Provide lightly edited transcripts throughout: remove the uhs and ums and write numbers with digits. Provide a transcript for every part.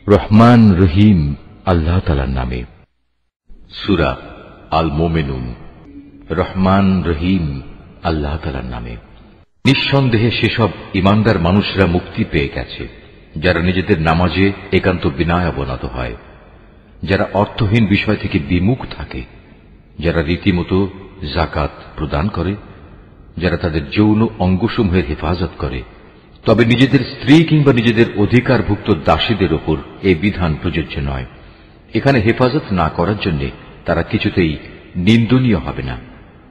রহমান রহিম আল্লাহ তাআলার নামে। সূরা আল মুমিনুন। রহমান রহিম আল্লাহ তাআলার নামে। নিঃসন্দেহে সেসব ঈমানদার মানুষরা মুক্তি পেয়ে গেছে যারা নিজেদের নামাজে একান্ত বিনয় অবনত হয়, যারা অর্থহীন বিষয় থেকে বিমুখ থাকে, যারা রীতিমতো যাকাত প্রদান করে, যারা তাদের যৌন অঙ্গসমূহের হেফাজত করে। তবে নিজেদের স্ত্রী কিংবা নিজেদের অধিকারভুক্ত দাসীদের ওপর এই বিধান প্রযোজ্য নয়। এখানে হেফাজত না করার জন্য তারা কিছুতেই নিন্দনীয় হবে না।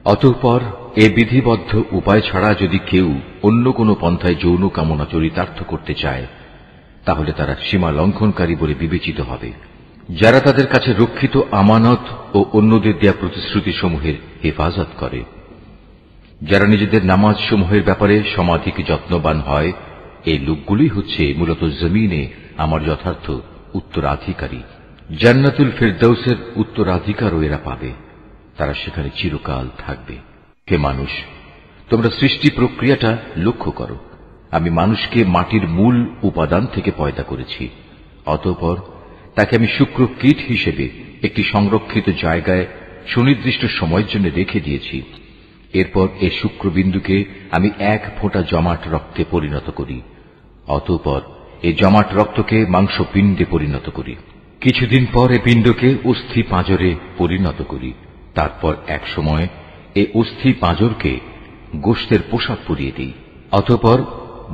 অতঃপর এ বিধিবদ্ধ উপায় ছাড়া যদি কেউ অন্য কোনো পন্থায় যৌন কামনা চরিতার্থ করতে চায়, তাহলে তারা সীমা লঙ্ঘনকারী বলে বিবেচিত হবে। যারা তাদের কাছে রক্ষিত আমানত ও অন্যদের দেয়া প্রতিশ্রুতিসমূহের হেফাজত করে, যারা নিজেদের নামাজ সমূহের ব্যাপারে সমাধিক যত্নবান হয়, এই লোকগুলি হচ্ছে মূলত জমিনে আমার যথার্থ উত্তরাধিকারী। জান্নাতুল ফিরদাউসের উত্তরাধিকারও এরা পাবে, তারা সেখানে চিরকাল থাকবে। হে মানুষ, তোমরা সৃষ্টি প্রক্রিয়াটা লক্ষ্য করো। আমি মানুষকে মাটির মূল উপাদান থেকে পয়দা করেছি, অতঃপর তাকে আমি শুক্র কীট হিসেবে একটি সংরক্ষিত জায়গায় সুনির্দিষ্ট সময়ের জন্য রেখে দিয়েছি। এরপর এ শুক্রবিন্দুকে আমি এক ফোঁটা জমাট রক্তে পরিণত করি, অতঃপর এই জমাট রক্তকে মাংসপিণ্ডে পরিণত করি। কিছুদিন পর এ পিণ্ডকে অস্থি পাঁজরে পরিণত করি। তারপর এক সময় এ অস্থি পাঁজরকে গোশতের পোশাক পরিয়ে দিই। অতঃপর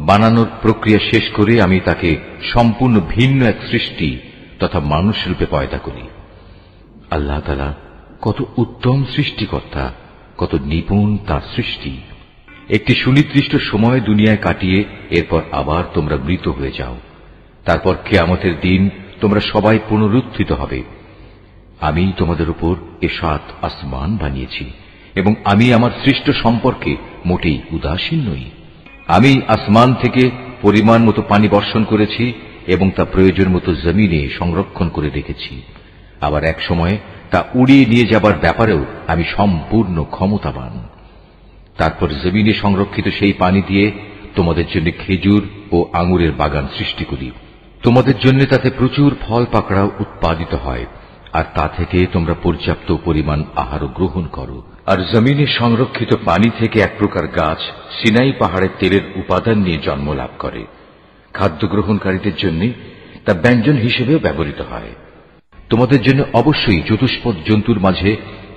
বানানোর প্রক্রিয়া শেষ করে আমি তাকে সম্পূর্ণ ভিন্ন এক সৃষ্টি তথা মানুষ রূপে পয়দা করি। আল্লাহ তাআলা কত উত্তম সৃষ্টিকর্তা, কত নিপুণ তার সৃষ্টি। একটি সুনির্দিষ্ট সময় দুনিয়ায় কাটিয়ে এরপর আবার তোমরা মৃত হয়ে যাও। তারপর কিয়ামতের দিন তোমরা সবাই পুনরুত্থিত হবে। আমি তোমাদের উপর এ ৭ আসমান বানিয়েছি এবং আমি আমার সৃষ্ট সম্পর্কে মোটেই উদাসীন নই। আমি আসমান থেকে পরিমাণ মতো পানি বর্ষণ করেছি এবং তা প্রয়োজন মতো জমিনে সংরক্ষণ করে রেখেছি। আবার এক সময় তা উড়িয়ে নিয়ে যাবার ব্যাপারেও আমি সম্পূর্ণ ক্ষমতাবান। তারপর জমিনে সংরক্ষিত সেই পানি দিয়ে তোমাদের জন্য খেজুর ও আঙুরের বাগান সৃষ্টি করি। তোমাদের জন্য তাতে প্রচুর ফল পাকড়াও উৎপাদিত হয়, আর তা থেকে তোমরা পর্যাপ্ত পরিমাণ আহারও গ্রহণ করো। আর জমিনে সংরক্ষিত পানি থেকে এক প্রকার গাছ সিনাই পাহাড়ের তেলের উপাদান নিয়ে জন্ম লাভ করে। খাদ্য গ্রহণকারীদের জন্য তা ব্যঞ্জন হিসেবেও ব্যবহৃত হয়। তোমাদের জন্য অবশ্যই চতুষ্পদ জন্তুর মাঝে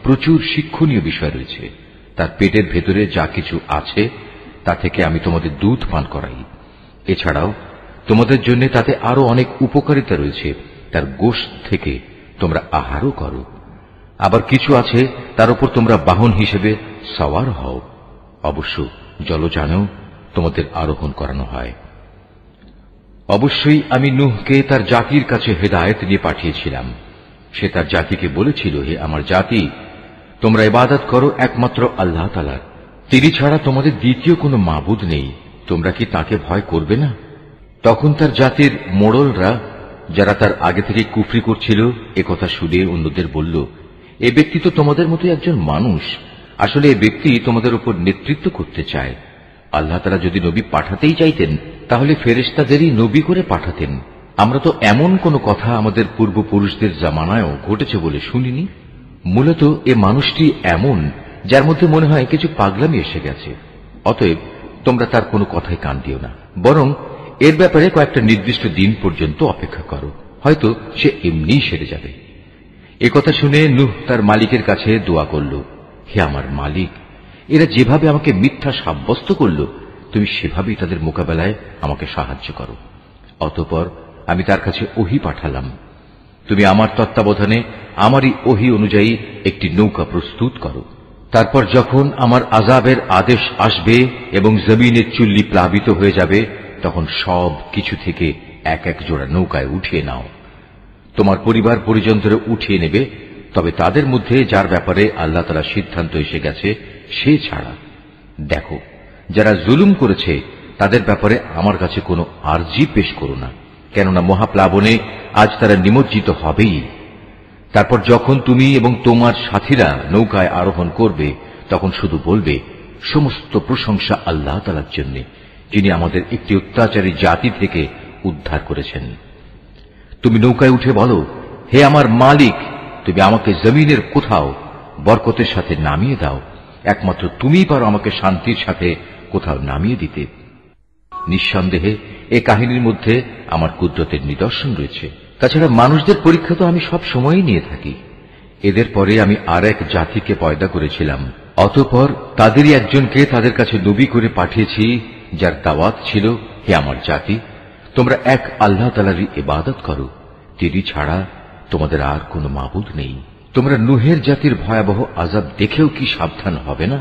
প্রচুর শিক্ষণীয় বিষয় রয়েছে। তার পেটের ভেতরে যা কিছু আছে তা থেকে আমি তোমাদের দুধ পান করাই। এছাড়াও তোমাদের জন্য তাতে আরো অনেক উপকারিতা রয়েছে। তার গোশত থেকে তোমরা আহারও করো। আবার কিছু আছে তার উপর তোমরা বাহন হিসেবে সওয়ার হও। অবশ্য জলযানেও তোমাদের আরোহণ করানো হয়। অবশ্যই আমি নূহকে তার জাতির কাছে হেদায়েত নিয়ে পাঠিয়েছিলাম। সে তার জাতিকে বলেছিল, হে আমার জাতি, তোমরা ইবাদত করো একমাত্র আল্লাহ তাআলার। তিনি ছাড়া তোমাদের দ্বিতীয় কোনো মাবুদ নেই। তোমরা কি তাকে ভয় করবে না? তখন তার জাতির মোড়লরা, যারা তার আগে থেকে কুফরি করছিল, একথা শুনে অন্যদের বলল, এ ব্যক্তি তো তোমাদের মতোই একজন মানুষ। আসলে এ ব্যক্তি তোমাদের উপর নেতৃত্ব করতে চায়। আল্লাহ তাআলা যদি নবী পাঠাতেই চাইতেন তাহলে ফেরেশতাদেরই নবী করে পাঠাতেন। আমরা তো এমন কোন কথা আমাদের পূর্বপুরুষদের জামানায়ও ঘটেছে বলে শুনিনি। মূলত এ মানুষটি এমন যার মধ্যে মনে হয় কিছু পাগলামি এসে গেছে। অতএব তোমরা তার কোনো কথাই কান দিও না, বরং এর ব্যাপারে কয়েকটা নির্দিষ্ট দিন পর্যন্ত অপেক্ষা করো, হয়তো সে এমনিই সেরে যাবে। একথা শুনে নূহ তার মালিকের কাছে দোয়া করল, হে আমার মালিক, এরা যেভাবে আমাকে মিথ্যা সাব্যস্ত করল, তুমি সেভাবেই তাদের মোকাবেলায় আমাকে সাহায্য করো। অতঃপর আমি তার কাছে ওহী পাঠালাম, তুমি আমার তত্ত্বাবধানে আমারই ওহী অনুযায়ী একটি নৌকা প্রস্তুত করো। তারপর যখন আমার আযাবের আদেশ আসবে এবং জমিনের চুল্লি প্লাবিত হয়ে যাবে, তখন সব কিছু থেকে এক এক জোড়া নৌকায় উঠিয়ে নাও। তোমার পরিবার পরিজনদের উঠিয়ে নেবে, তবে তাদের মধ্যে যার ব্যাপারে আল্লাহ তাআলা সিদ্ধান্ত এসে গেছে সে ছাড়া। দেখো, যারা জুলুম করেছে তাদের ব্যাপারে আমার কাছে কোনো আরজি পেশ করো না, কেননা মহাপ্লাবনে আজ তারা নিমজ্জিত হবেই। তারপর যখন তুমি এবং তোমার সাথীরা নৌকায় আরোহণ করবে, তখন শুধু বলবে, সমস্ত প্রশংসা আল্লাহ তাআলার জন্য, যিনি আমাদের একটি অত্যাচারী জাতি থেকে উদ্ধার করেছেন। তুমি নৌকায় উঠে বলো, হে আমার মালিক, তুমি আমাকে জমিনের কোথাও বরকতের সাথে নামিয়ে দাও। একমাত্র তুমিই পারো আমাকে শান্তির সাথে কোথাও নামিয়ে দিতে। নিঃসন্দেহে এ কাহিনীর মধ্যে আমার কুদরতের নিদর্শন রয়েছে। তাছাড়া মানুষদের পরীক্ষা তো আমি সব সময়ই নিয়ে থাকি। এদের পরে আমি আর এক জাতিকে পয়দা করেছিলাম, অতঃপর তাদেরই একজনকে তাদের কাছে নবী করে পাঠিয়েছি, যার দাওয়াত ছিল, হে আমার জাতি, তোমরা এক আল্লাহ তাআলারই ইবাদত করো, তিনি ছাড়া তোমাদের আর কোনো মাবুদ নেই। তোমরা নূহের জাতির ভয়াবহ আযাব দেখেও কি সাবধান হবে না?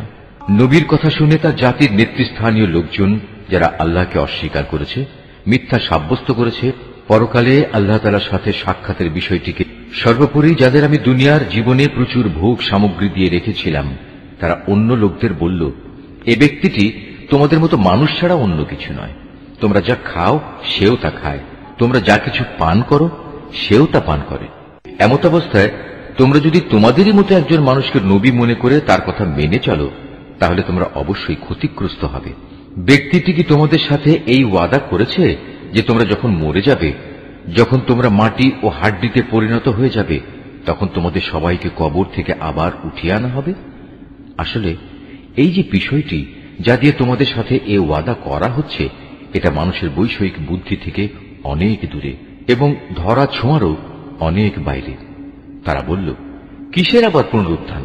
নবীর কথা শুনে তার জাতির নেতৃস্থানীয় লোকজন, যারা আল্লাহকে অস্বীকার করেছে, মিথ্যা সাব্যস্ত করেছে, পরকালে আল্লাহ তাআলার সাথে সাক্ষাতের বিষয়টিকে, সর্বোপরি যাদের আমি দুনিয়ার জীবনে প্রচুর ভোগ সামগ্রী দিয়ে রেখেছিলাম, তারা অন্য লোকদের বলল, এ ব্যক্তিটি তোমাদের মতো মানুষ ছাড়া অন্য কিছু নয়। তোমরা যা খাও সেও তা খায়, তোমরা যা কিছু পান করো সেও তা পান করে। এমত অবস্থায় তোমরা যদি তোমাদেরই মতো একজন মানুষকে নবী মনে করে তার কথা মেনে চলো, তাহলে তোমরা অবশ্যই ক্ষতিগ্রস্ত হবে। ব্যক্তিটি কি তোমাদের সাথে এই ওয়াদা করেছে যে তোমরা যখন মরে যাবে, যখন তোমরা মাটি ও হাড্ডিতে পরিণত হয়ে যাবে, তখন তোমাদের সবাইকে কবর থেকে আবার উঠিয়ে আনা হবে? আসলে এই যে বিষয়টি যা দিয়ে তোমাদের সাথে এ ওয়াদা করা হচ্ছে, এটা মানুষের বৈষয়িক বুদ্ধি থেকে অনেক দূরে এবং ধরা ছোঁয়ারও অনেক বাইরে। তারা বলল, কিসের আবার পুনরুত্থান?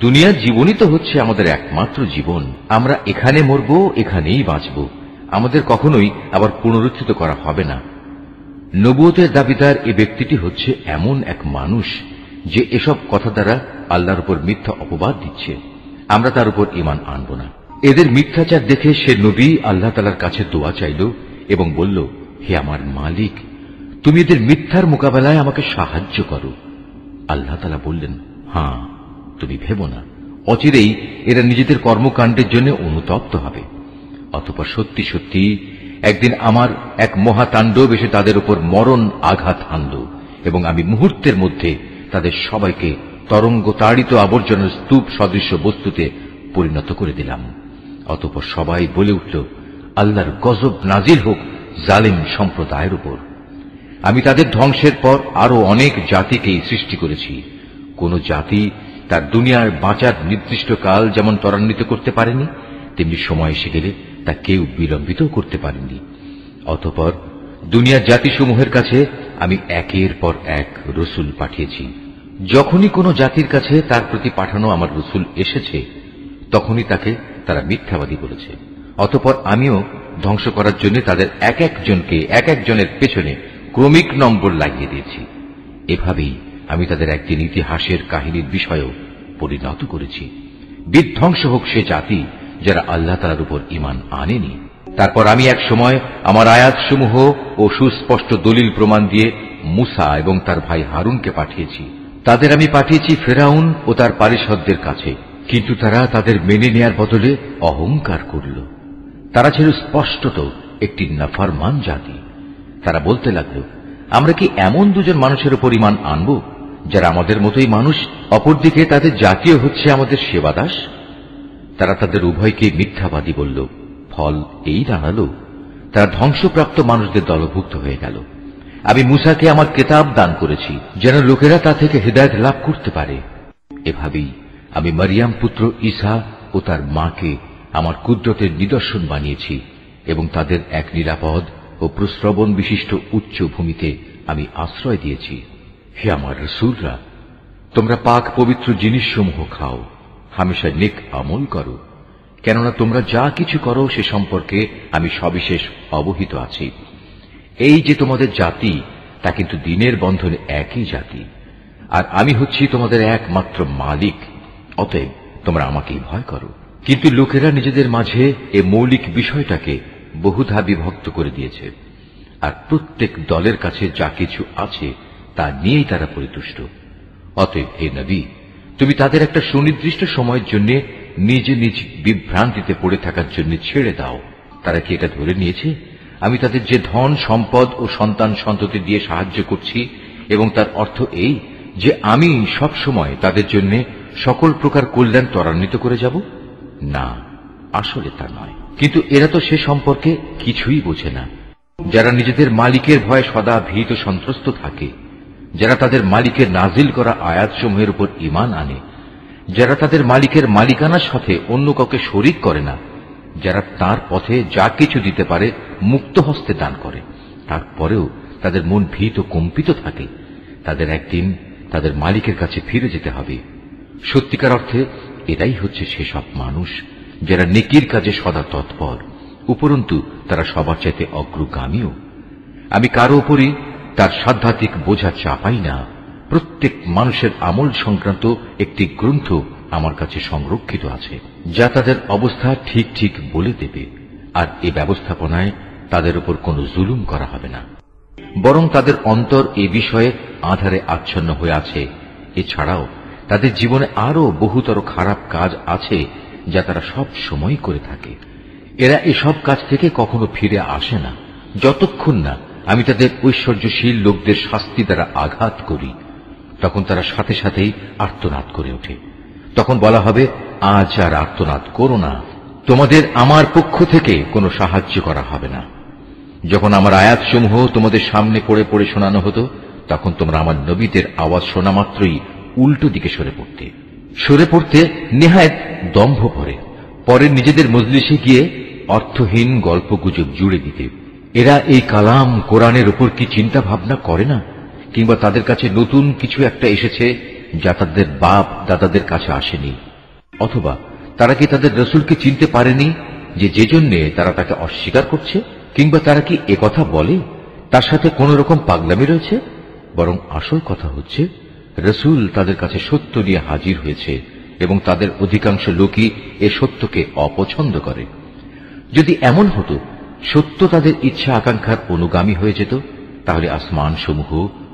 দুনিয়ার জীবনই তো হচ্ছে আমাদের একমাত্র জীবন। আমরা এখানে মরব, এখানেই বাঁচব, আমাদের কখনোই আবার পুনরুত্থিত করা হবে না। নবুয়তের দাবিদার এ ব্যক্তিটি হচ্ছে এমন এক মানুষ যে এসব কথা দ্বারা আল্লাহর উপর মিথ্যা অপবাদ দিচ্ছে। আমরা তার উপর ঈমান আনব না। এদের মিথ্যাচার দেখে সে নবী আল্লাহ তাআলার কাছে দোয়া চাইল এবং বলল, হে আমার মালিক, তুমি এদের মিথ্যার মোকাবেলায় আমাকে সাহায্য করো। আল্লাহ তাআলা বললেন, হ্যাঁ, তুমি ভেবো না, অচিরেই এরা নিজেদের কর্মকাণ্ডের জন্য অনুতপ্ত হবে। অতঃপর সত্যি সত্যি একদিন আমার এক মহাতাণ্ডব এসে তাদের উপর মরণ আঘাত হানল এবং আমি মুহূর্তের মধ্যে তাদের সবাইকে তরঙ্গ তাড়িত আবর্জনার স্তূপ সদৃশ্য বস্তুতে পরিণত করে দিলাম। অতঃপর সবাই বলে উঠল, আল্লাহর গজব নাজিল হোক জালিম সম্প্রদায়ের উপর। আমি তাদের ধ্বংসের পর আরো অনেক জাতিকেই সৃষ্টি করেছি। কোন জাতি তার দুনিয়ার বাঁচার নির্দিষ্ট কাল যেমন ত্বরান্বিত করতে পারেনি, তেমনি সময় এসে গেলে তা কেউ বিলম্বিত করতে পারেনি। অতঃপর দুনিয়ার জাতিসমূহের কাছে আমি একের পর এক রসুল পাঠিয়েছি। যখনই কোন জাতির কাছে তার প্রতি পাঠানো আমার রসুল এসেছে, তখনই তাকে তারা মিথ্যাবাদী বলেছে। অতঃপর আমিও ধ্বংস করার জন্য তাদের এক একজনকে এক একজনের পেছনে ক্রমিক নম্বর লাগিয়ে দিয়েছি। এভাবেই আমি তাদের একদিন ইতিহাসের কাহিনীর বিষয়েও পরিণত করেছি। বিধ্বংস হোক সে জাতি যারা আল্লাহ তাআলার উপর ঈমান আনেনি। তারপর আমি এক সময় আমার আয়াতসমূহ ও সুস্পষ্ট দলিল প্রমাণ দিয়ে মূসা এবং তার ভাই হারুনকে পাঠিয়েছি। তাদের আমি পাঠিয়েছি ফেরাউন ও তার পারিষদদের কাছে, কিন্তু তারা তাদের মেনে নেয়ার বদলে অহংকার করল। তারা ছিল স্পষ্টত একটি নাফরমান জাতি। তারা বলতে লাগল, আমরা কি এমন দুজন মানুষের উপর ঈমান আনব যারা আমাদের মতোই মানুষ, অপরদিকে তাদের জাতীয় হচ্ছে আমাদের সেবাদাস? তারা তাদের উভয়কে মিথ্যাবাদী বলল। ফল এই দাঁড়ালো, তারা ধ্বংসপ্রাপ্ত মানুষদের দলভুক্ত হয়ে গেল। আমি মূসাকে আমার কিতাব দান করেছি যেন লোকেরা তা থেকে হিদায়াত লাভ করতে পারে। এভাবেই আমি মারিয়াম পুত্র ঈসা ও তার মাকে আমার কুদরতের নিদর্শন বানিয়েছি এবং তাদের এক নিরাপদ ও প্রশ্রবণ বিশিষ্ট উচ্চ ভূমিতে আমি আশ্রয় দিয়েছি। হে আমার রাসূলরা, তোমরা পাক পবিত্র জিনিসসমূহ খাও, হামেশা নেক আমল করো, কেননা তোমরা যা কিছু করো সে সম্পর্কে আমি সবিশেষ অবহিত আছি। এই যে তোমাদের জাতি, তা কিন্তু দিনের বন্ধনে একই জাতি, আর আমি হচ্ছি তোমাদের একমাত্র মালিক। অতএব তোমরা আমাকেই ভয় করো। কিন্তু লোকেরা নিজেদের মাঝে এ মৌলিক বিষয়টাকে বহুধা বিভক্ত করে দিয়েছে, আর প্রত্যেক দলের কাছে যা কিছু আছে তা নিয়েই তারা পরিতুষ্ট। অতএব হে নবী, তুমি তাদের একটা সুনির্দিষ্ট সময়ের জন্য নিজে নিজ বিভ্রান্তিতে পড়ে থাকার জন্য ছেড়ে দাও। তারা কি এটা ধরে নিয়েছে আমি তাদের যে ধন সম্পদ ও সন্তান সন্ততি দিয়ে সাহায্য করছি এবং তার অর্থ এই যে আমি সব সময় তাদের জন্য সকল প্রকার কল্যাণ ত্বরান্বিত করে যাব? না, আসলে তা নয়। কিন্তু এরা তো সে সম্পর্কে কিছুই বোঝে না। যারা নিজেদের মালিকের ভয়ে সদা ভীত সন্ত্রস্ত থাকে, যারা তাদের মালিকের নাজিল করা আয়াতসমূহের উপর ঈমান আনে, যারা তাদের মালিকের মালিকানার সাথে অন্য কাউকে শরীক করে না, যারা তার পথে যা কিছু দিতে পারে মুক্ত হস্তে দান করে, তারপরেও তাদের মন ভীত কম্পিত থাকে, তাদের একদিন তাদের মালিকের কাছে ফিরে যেতে হবে। সত্যিকার অর্থে এটাই হচ্ছে সেসব মানুষ যারা নেকির কাজে সদা তৎপর, উপরন্তু তারা সবার চাইতে অগ্রগামীও। আমি কারো উপরই তার সাধ্যাত্মিক বোঝা চাপাই না। প্রত্যেক মানুষের আমল সংক্রান্ত একটি গ্রন্থ আমার কাছে সংরক্ষিত আছে, যা তাদের অবস্থা ঠিক ঠিক বলে দেবে, আর এই ব্যবস্থাপনায় তাদের উপর কোনো জুলুম করা হবে না, বরং তাদের অন্তর এ বিষয়ে আঁধারে আচ্ছন্ন হয়ে আছে। এছাড়াও তাদের জীবনে আরো বহুতর খারাপ কাজ আছে যা তারা সব সময় করে থাকে। এরা এসব কাজ থেকে কখনো ফিরে আসে না যতক্ষণ না আমি তাদের ঐশ্বর্যশীল লোকদের শাস্তি দ্বারা আঘাত করি। তখন তারা সাথে সাথেই আর্তনাদ করে ওঠে। তখন বলা হবে, আজ আর আর্তনাদ করো না, তোমাদের আমার পক্ষ থেকে কোনো সাহায্য করা হবে না। যখন আমার আয়াতসমূহ তোমাদের সামনে পড়ে পড়ে শোনানো হতো, তখন তোমরা আমার নবীদের আওয়াজ শোনা মাত্রই উল্টো দিকে সরে পড়তে নেহায়েত দম্ভ ভরে, পরে নিজেদের মজলিসে গিয়ে অর্থহীন গল্পগুজব জুড়ে দিতে। এরা এই কালাম কোরআনের উপর কি চিন্তা ভাবনা করে না? কিংবা তাদের কাছে নতুন কিছু একটা এসেছে যা তাদের বাপ দাদাদের কাছে আসেনি? অথবা তারা কি তাদের রসুলকে চিনতে পারেনি যে জন্য তারা তাকে অস্বীকার করছে? কিংবা তারা কি একথা বলে তার সাথে কোন রকম পাগলামি রয়েছে? বরং আসল কথা হচ্ছে, রসুল তাদের কাছে সত্য নিয়ে হাজির হয়েছে এবং তাদের অধিকাংশ লোকই এ সত্যকে অপছন্দ করে। যদি এমন হতো সত্য তাদের ইচ্ছা আকাঙ্ক্ষার অনুগামী হয়ে যেত, তাহলে আসমান সমূহ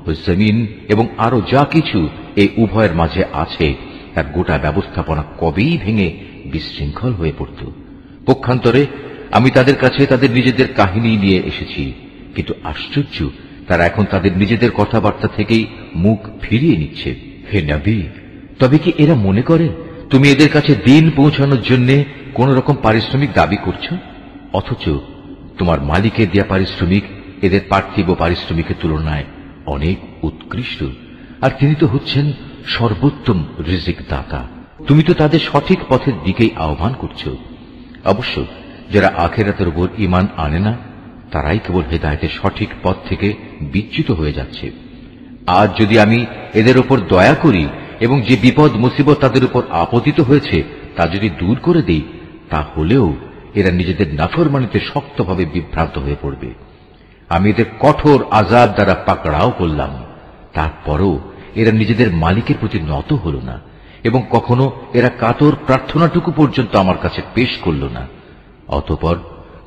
ও জমিন এবং আরো যা কিছু এই উভয়ের মাঝে আছে তার গোটা ব্যবস্থাপনা কবেই ভেঙে বিশৃঙ্খল হয়ে পড়ত। পক্ষান্তরে আমি তাদের কাছে তাদের নিজেদের কাহিনী নিয়ে এসেছি, কিন্তু আশ্চর্য, তারা এখন তাদের নিজেদের কথাবার্তা থেকেই মুখ ফিরিয়ে নিচ্ছে। হে নবী, তবে কি এরা মনে করে তুমি এদের কাছে দিন পৌঁছানোর জন্য কোন রকম পারিশ্রমিক দাবি করছ? অথচ তোমার মালিকের দেয়া পারিশ্রমিক এদের পার্থিব পারিশ্রমিকের তুলনায় অনেক উৎকৃষ্ট, আর তিনি তো হচ্ছেন সর্বোত্তম রিজিক দাতা। তুমি তো তাদের সঠিক পথের দিকেই আহ্বান করছ। অবশ্য যারা আখিরাতের উপর ঈমান আনে না, তারাই কেবল হেদায়েতের সঠিক পথ থেকে বিচ্যুত হয়ে যাচ্ছে। আজ যদি আমি এদের উপর দয়া করি এবং যে বিপদ মুসিবত তাদের উপর আপতিত হয়েছে তা যদি দূর করে দেই, তাহলেও এরা নিজেদের নাফরমানিতে শক্তভাবে বিভ্রান্ত হয়ে পড়বে। আমি এদের কঠোর আযাব দ্বারা পাকড়াও করলাম, তারপরও এরা নিজেদের মালিকের প্রতি নত হল না এবং কখনো এরা কাতর প্রার্থনাটুকু পর্যন্ত আমার কাছে পেশ করল না। অতঃপর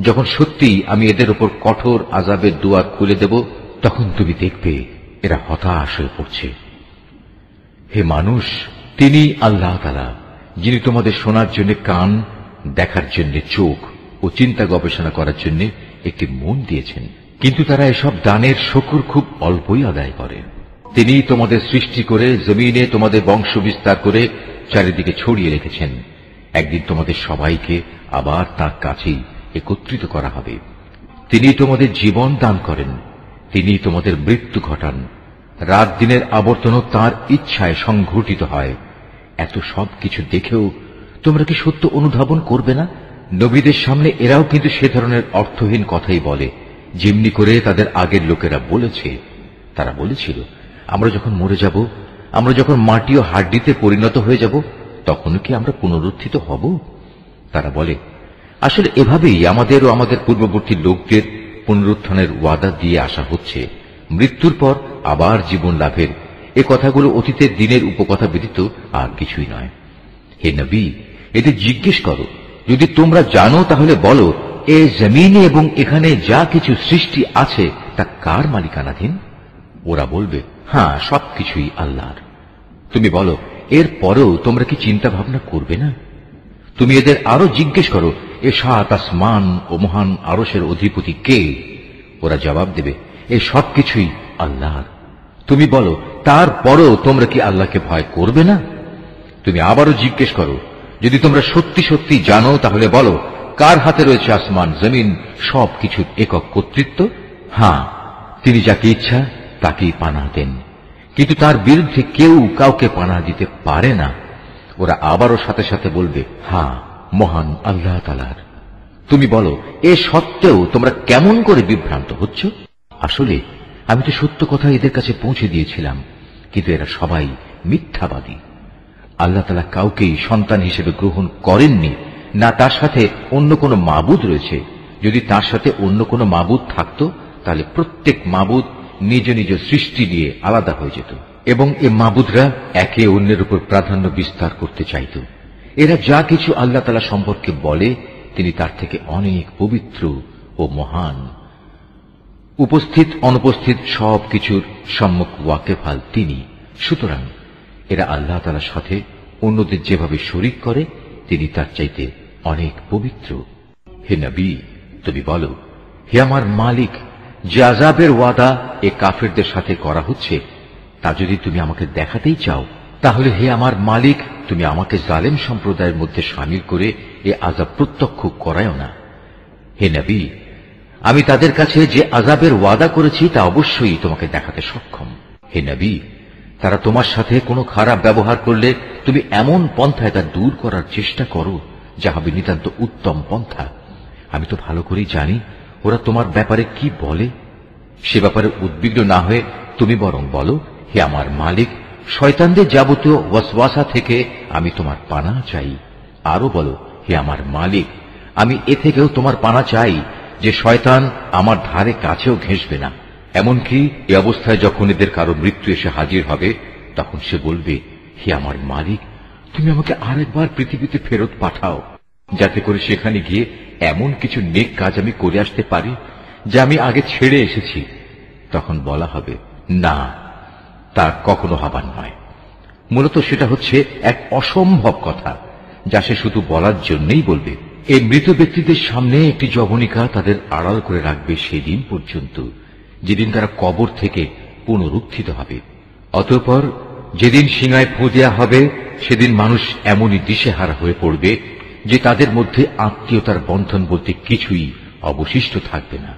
যখন সত্যিই আমি এদের উপর কঠোর আযাবের দুয়ার খুলে দেব, তখন তুমি দেখবে এরা হতাশ হয়ে পড়ছে। হে মানুষ, তিনি আল্লাহ তাআলা, যিনি তোমাদের শোনার জন্য কান, দেখার জন্য চোখ ও চিন্তা গবেষণা করার জন্য একটি মন দিয়েছেন। কিন্তু তারা এসব দানের শুকর খুব অল্পই আদায় করে। তিনি তোমাদের সৃষ্টি করে জমিনে তোমাদের বংশ বিস্তার করে চারিদিকে ছড়িয়ে রেখেছেন। একদিন তোমাদের সবাইকে আবার তার কাছেই একত্রিত করা হবে। তিনি তোমাদের জীবন দান করেন, তিনি তোমাদের মৃত্যু ঘটান। রাত দিনের আবর্তনও তাঁর ইচ্ছায় সংঘটিত হয়। এত সব কিছু দেখেও তোমরা কি সত্য অনুধাবন করবে না? নবীদের সামনে এরাও কিন্তু সে ধরনের অর্থহীন কথাই বলে, যেমনি করে তাদের আগের লোকেরা বলেছে। তারা বলেছিল, আমরা যখন মরে যাব, আমরা যখন মাটি ও হাড্ডিতে পরিণত হয়ে যাব, তখন কি আমরা পুনরুত্থিত হব? তারা বলে, আসলে এভাবেই আমাদের ও আমাদের পূর্ববর্তী লোকদের পুনরুত্থানের ওয়াদা দিয়ে আসা হচ্ছে। মৃত্যুর পর আবার জীবন লাভের এ কথাগুলো অতীতের দিনের উপকথা ব্যতীত আর কিছুই নয়। হে নবী, এদের জিজ্ঞেস করো, যদি তোমরা জানো তাহলে বলো, এ জমিনে এবং এখানে যা কিছু সৃষ্টি আছে তা কার মালিকানাধীন? ওরা বলবে, হ্যাঁ, সবকিছুই আল্লাহর। তুমি বলো, এর পরেও তোমরা কি চিন্তা ভাবনা করবে না? তুমি এদের আরো জিজ্ঞেস করো, এ সাত আসমান ও মহান আরশের অধিপতি কে? ওরা জবাব দেবে, এ সবকিছুই আল্লাহর। তুমি বলো, তারপরেও তোমরা কি আল্লাহকে ভয় করবে না? তুমি আবারও জিজ্ঞেস করো, যদি তোমরা সত্যি সত্যি জানো তাহলে বলো, কার হাতে রয়েছে আসমান জমিন সবকিছুর একক কর্তৃত্ব? হ্যাঁ, তিনি যাকে ইচ্ছা তাকেই পানাহ দেন, কিন্তু তার বিরুদ্ধে কেউ কাউকে পানাহ দিতে পারে না। ওরা আবারও সাথে সাথে বলবে, হ্যাঁ, মহান আল্লাহ তাআলার। তুমি বলো, এ সত্ত্বেও তোমরা কেমন করে বিভ্রান্ত হচ্ছ? আসলে আমি তো সত্য কথা এদের কাছে পৌঁছে দিয়েছিলাম, কিন্তু এরা সবাই মিথ্যাবাদী। আল্লাহ তাআলা কাউকেই সন্তান হিসেবে গ্রহণ করেননি, না তার সাথে অন্য কোনো মাবুদ রয়েছে। যদি তার সাথে অন্য কোনো মাবুদ থাকত, তাহলে প্রত্যেক মাবুদ নিজ নিজ সৃষ্টি নিয়ে আলাদা হয়ে যেত, এবং এ মাবুদরা একে অন্যের উপর প্রাধান্য বিস্তার করতে চাইত। এরা যা কিছু আল্লাহ তাআলা সম্পর্কে বলে, তিনি তার থেকে অনেক পবিত্র ও মহান। উপস্থিত অনুপস্থিত সব কিছুর সম্মুখ ওয়াকেফাল তিনি। সুতরাং এরা আল্লাহ তাআলার সাথে অন্যদের যেভাবে শরীক করে, তিনি তার চাইতে অনেক পবিত্র। হে নবী, তুমি বলো, হে আমার মালিক, যে আযাবের ওয়াদা এ কাফেরদের সাথে করা হচ্ছে, তা যদি তুমি আমাকে দেখাতেই চাও, তাহলে হে আমার মালিক, তুমি আমাকে জালেম সম্প্রদায়ের মধ্যে শামিল করে এ আযাব প্রত্যক্ষ করায়ও না। হে নবী, আমি তাদের কাছে যে আযাবের ওয়াদা করেছি তা অবশ্যই তোমাকে দেখাতে সক্ষম। হে নবী, তারা তোমার সাথে কোনো খারাপ ব্যবহার করলে তুমি এমন পন্থায় তা দূর করার চেষ্টা করো যা হবে নিতান্ত উত্তম পন্থা। আমি তো ভালো করেই জানি ওরা তোমার ব্যাপারে কি বলে। সে ব্যাপারে উদ্বিগ্ন না হয়ে তুমি বরং বলো, হে আমার মালিক, শয়তানদের যাবতীয় ওয়াসওয়াসা থেকে আমি তোমার পানাহ চাই। আরো বলো, হে আমার মালিক, আমি এ থেকেও তোমার পানাহ চাই যে শয়তান আমার ধারে কাছেও ঘেঁষবে না। এমনকি এ অবস্থায় যখন এদের কারো মৃত্যু এসে হাজির হবে, তখন সে বলবে, হে আমার মালিক, তুমি আমাকে আরেকবার পৃথিবীতে ফেরত পাঠাও, যাতে করে সেখানে গিয়ে এমন কিছু নেক কাজ আমি করে আসতে পারি যা আমি আগে ছেড়ে এসেছি। তখন বলা হবে, না, তা কখনো হবার নয়। মূলত সেটা হচ্ছে এক অসম্ভব কথা, যা সে শুধু বলার জন্যই বলবে। এই মৃত ব্যক্তিদের সামনে একটি যবনিকা তাদের আড়াল করে রাখবে সেদিন পর্যন্ত, যেদিন তারা কবর থেকে পুনরুত্থিত হবে। অতঃপর যেদিন সিঙায় ফু দেয়া হবে, সেদিন মানুষ এমনই দিশেহারা হয়ে পড়বে যে তাদের মধ্যে আত্মীয়তার বন্ধন বলতে কিছুই অবশিষ্ট থাকবে না,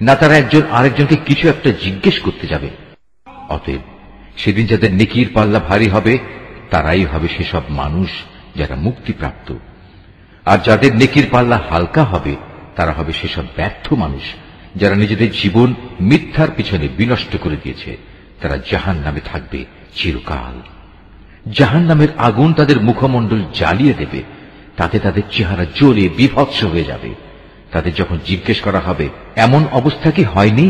না তারা একজন আরেকজনকে কিছু একটা জিজ্ঞেস করতে যাবে। অতএব সেদিন যাদের নেকির পাল্লা ভারী হবে, তারাই হবে সেসব মানুষ যারা মুক্তিপ্রাপ্ত, আর যাদের নেকির পাল্লা হালকা হবে, তারা হবে সেসব ব্যর্থ মানুষ যারা নিজেদের জীবন মিথ্যার পিছনে বিনষ্ট করে দিয়েছে। তারা জাহান্নামে থাকবে চিরকাল। জাহান্নামের আগুন তাদের মুখমণ্ডল জ্বালিয়ে দেবে, তাতে তাদের চেহারা জ্বলে বিভৎস হয়ে যাবে। তাদের যখন জিজ্ঞেস করা হবে, এমন অবস্থা কি হয়নি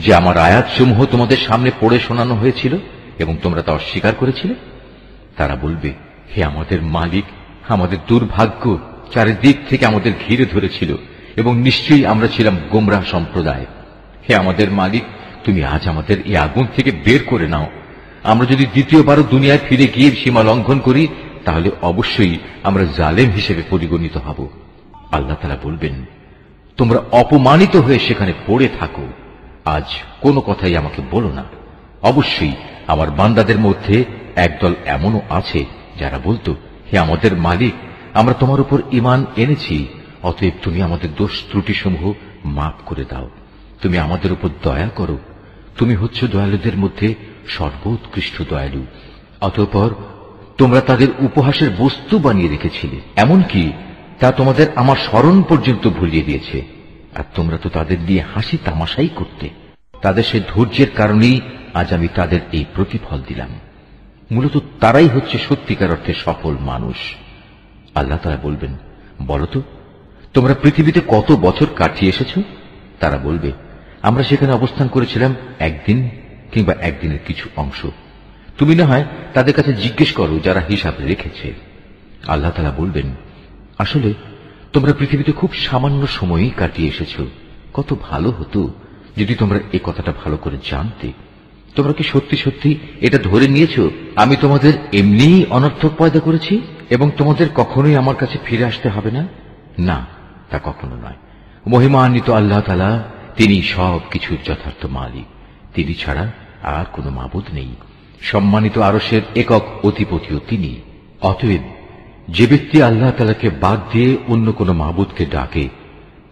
যে আমার আয়াতসমূহ তোমাদের সামনে পড়ে শোনানো হয়েছিল এবং তোমরা তা অস্বীকার করেছিলে? তারা বলবে, হে আমাদের মালিক, আমাদের দুর্ভাগ্য চারিদিক থেকে আমাদের ঘিরে ধরেছিল এবং নিশ্চয়ই আমরা ছিলাম গোমরাহ সম্প্রদায়। হে আমাদের মালিক, তুমি আজ আমাদের এই আগুন থেকে বের করে নাও। আমরা যদি দ্বিতীয়বারও দুনিয়ায় ফিরে গিয়ে সীমা লঙ্ঘন করি, তাহলে অবশ্যই আমরা জালেম হিসেবে পরিগণিত হব। আল্লাহ তাআলা বলবেন, তোমরা অপমানিত হয়ে সেখানে পড়ে থাকো, আজ কোনো কথাই আমাকে বলো না। অবশ্যই আমার বান্দাদের মধ্যে একদল এমনও আছে যারা বলতো, হে আমাদের মালিক, আমরা তোমার উপর ঈমান এনেছি, অতএব তুমি আমাদের দোষ ত্রুটিসমূহ মাফ করে দাও। তুমি আমাদের উপর দয়া করো, তুমি হচ্ছ দয়ালুদের মধ্যে সর্বোৎকৃষ্ট দয়ালু। অতঃপর তোমরা তাদের উপহাসের বস্তু বানিয়ে রেখেছিলে, এমনকি তা তোমাদের আমার স্মরণ পর্যন্ত ভুলিয়ে দিয়েছে, আর তোমরা তো তাদের নিয়ে হাসি তামাশাই করতে। তাদের সে ধৈর্যের কারণেই আজ আমি তাদের এই প্রতিফল দিলাম। মূলত তারাই হচ্ছে সত্যিকার অর্থে সফল মানুষ। আল্লাহ তাআলা বলবেন, বলতো তোমরা পৃথিবীতে কত বছর কাটিয়ে এসেছ? তারা বলবে, আমরা সেখানে অবস্থান করেছিলাম একদিন কিংবা একদিনের কিছু অংশ। তুমি না হয় তাদের কাছে জিজ্ঞেস করো যারা হিসাব রেখেছে। আল্লাহ তাআলা বলবেন, আসলে তোমরা পৃথিবীতে খুব সামান্য সময়ই কাটিয়ে এসেছ। কত ভালো হতো যদি তোমরা এই কথাটা ভালো করে জানতে। তোমরা কি সত্যি সত্যি এটা ধরে নিয়েছ আমি তোমাদের এমনিই অনর্থক পয়দা করেছি এবং তোমাদের কখনোই আমার কাছে ফিরে আসতে হবে না? না, তা কখনো নয়। মহিমান্বিত আল্লাহ তাআলা, তিনি সব কিছুর যথার্থ মালিক। তিনি ছাড়া আর কোনো মাবুদ নেই। সম্মানিত আরশের একক অধিপতিও তিনি। অতএব যে ব্যক্তি আল্লাহ তাআলাকে বাদ দিয়ে অন্য কোনো মাবুদকে ডাকে,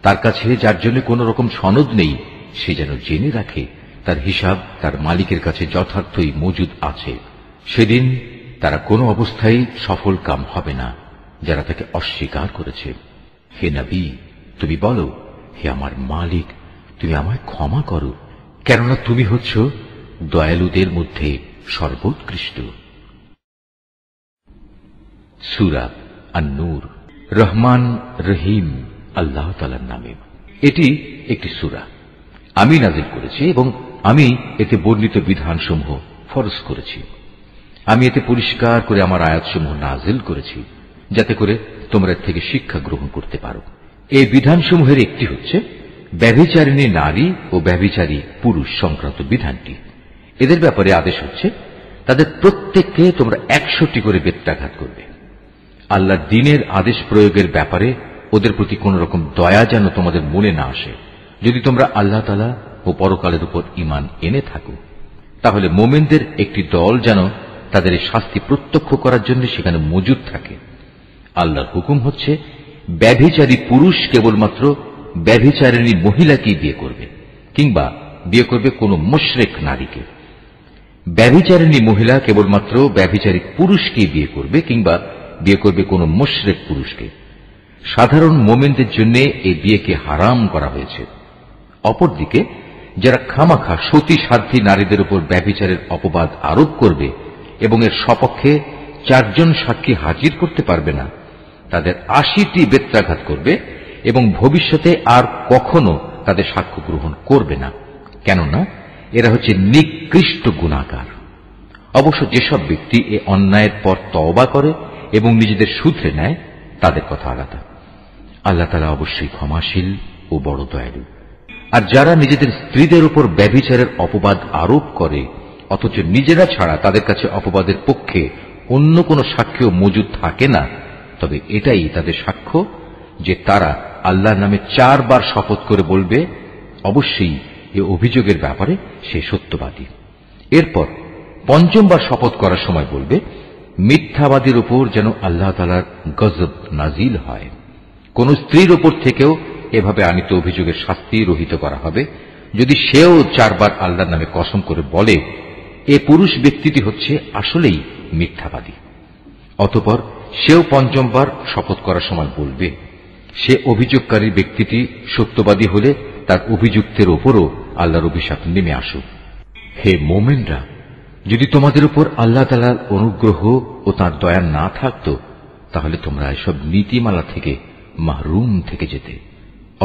তার কাছে যার জন্য কোন রকম সনদ নেই সে যেন জেনে রাখে তার হিসাব তার মালিকের কাছে যথার্থই মজুদ আছে। সেদিন তারা কোনো অবস্থায় সফল কাম হবে না যারা তাকে অস্বীকার করেছে। হে নবী, তুমি বলো, হে আমার মালিক, তুমি আমায় ক্ষমা করো, কেননা তুমি হচ্ছ দয়ালুদের মধ্যে সর্বোৎকৃষ্ট। সূরা আন-নূর। রহমান রহিম আল্লাহ তাআলার নামে। এটি একটি সূরা, আমি নাযিল করেছি এবং আমি এতে বর্ণিত বিধানসমূহ ফরজ করেছি। আমি এতে পরিষ্কার করে আমার আয়াতসমূহ নাযিল করেছি যাতে করে তোমরা এর থেকে শিক্ষা গ্রহণ করতে পারো। এই বিধানসমূহের একটি হচ্ছে ব্যভিচারিণী নারী ও ব্যভিচারী পুরুষ সংক্রান্ত বিধানটি। এদের ব্যাপারে আদেশ হচ্ছে তাদের প্রত্যেককে তোমরা 100টি করে বেত্রাঘাত করবে। আল্লাহর দ্বীনের আদেশ প্রয়োগের ব্যাপারে ওদের প্রতি কোন রকম দয়া যেন তোমাদের মনে না আসে। যদি তোমরা আল্লাহ তাআলা ও পরকালের উপর ঈমান এনে থাকো, তাহলে মোমেনদের একটি দল যেন তাদের এই শাস্তি প্রত্যক্ষ করার জন্য সেখানে মজুদ থাকে। আল্লাহর হুকুম হচ্ছে ব্যভিচারী পুরুষ কেবলমাত্র ব্যভিচারিণী মহিলাকেই বিয়ে করবে, কিংবা বিয়ে করবে কোন মুশরিক নারীকে। ব্যভিচারিণী মহিলা কেবলমাত্র ব্যভিচারী পুরুষকেই বিয়ে করবে, কিংবা বিয়ে করবে কোন মুশরিক পুরুষকে। সাধারণ মোমেনদের জন্য এই বিয়েকে হারাম করা হয়েছে। অপরদিকে যারা খামাখা সতী সাধ্বী নারীদের উপর ব্যভিচারের অপবাদ আরোপ করবে এবং এর সপক্ষে 4 জন সাক্ষী হাজির করতে পারবে না, তাদের 80টি বেত্রাঘাত করবে এবং ভবিষ্যতে আর কখনো তাদের সাক্ষ্য গ্রহণ করবে না, কেননা এরা হচ্ছে নিকৃষ্ট গুনাহগার। অবশ্য যেসব ব্যক্তি এ অন্যায়ের পর তওবা করে এবং নিজেদের শুধরে নেয় তাদের কথা আলাদা। আল্লাহ তাআলা অবশ্যই ক্ষমাশীল ও বড় দয়ালু। আর যারা নিজেদের স্ত্রীদের উপর ব্যভিচারের অপবাদ আরোপ করে অথচ নিজেরা ছাড়া তাদের কাছে অপবাদের পক্ষে অন্য কোনো সাক্ষ্য মজুদ থাকে না, তবে এটাই তাদের সাক্ষ্য যে তারা আল্লাহর নামে 4 বার শপথ করে বলবে অবশ্যই এ অভিযোগের ব্যাপারে সে সত্যবাদী। এরপর 5ম বার শপথ করার সময় বলবে মিথ্যাবাদীর উপর যেন আল্লাহ তাআলার গজব নাজিল হয়। কোন স্ত্রীর উপর থেকেও এভাবে আনিত অভিযোগের শাস্তি রহিত করা হবে যদি সেও 4 বার আল্লাহর নামে কসম করে বলে এ পুরুষ ব্যক্তিটি হচ্ছে আসলেই মিথ্যাবাদী। অতঃপর সেও 5ম বার শপথ করার সময় বলবে সে অভিযোগকারী ব্যক্তিটি সত্যবাদী হলে তার অভিযুক্তের উপরও আল্লাহর অভিশাপ নেমে আসুক। হে মোমেনরা, যদি তোমাদের উপর আল্লাহ তাআলার অনুগ্রহ ও তাঁর দয়া না থাকত, তাহলে তোমরা এসব নীতিমালা থেকে মাহরুম থেকে যেতে।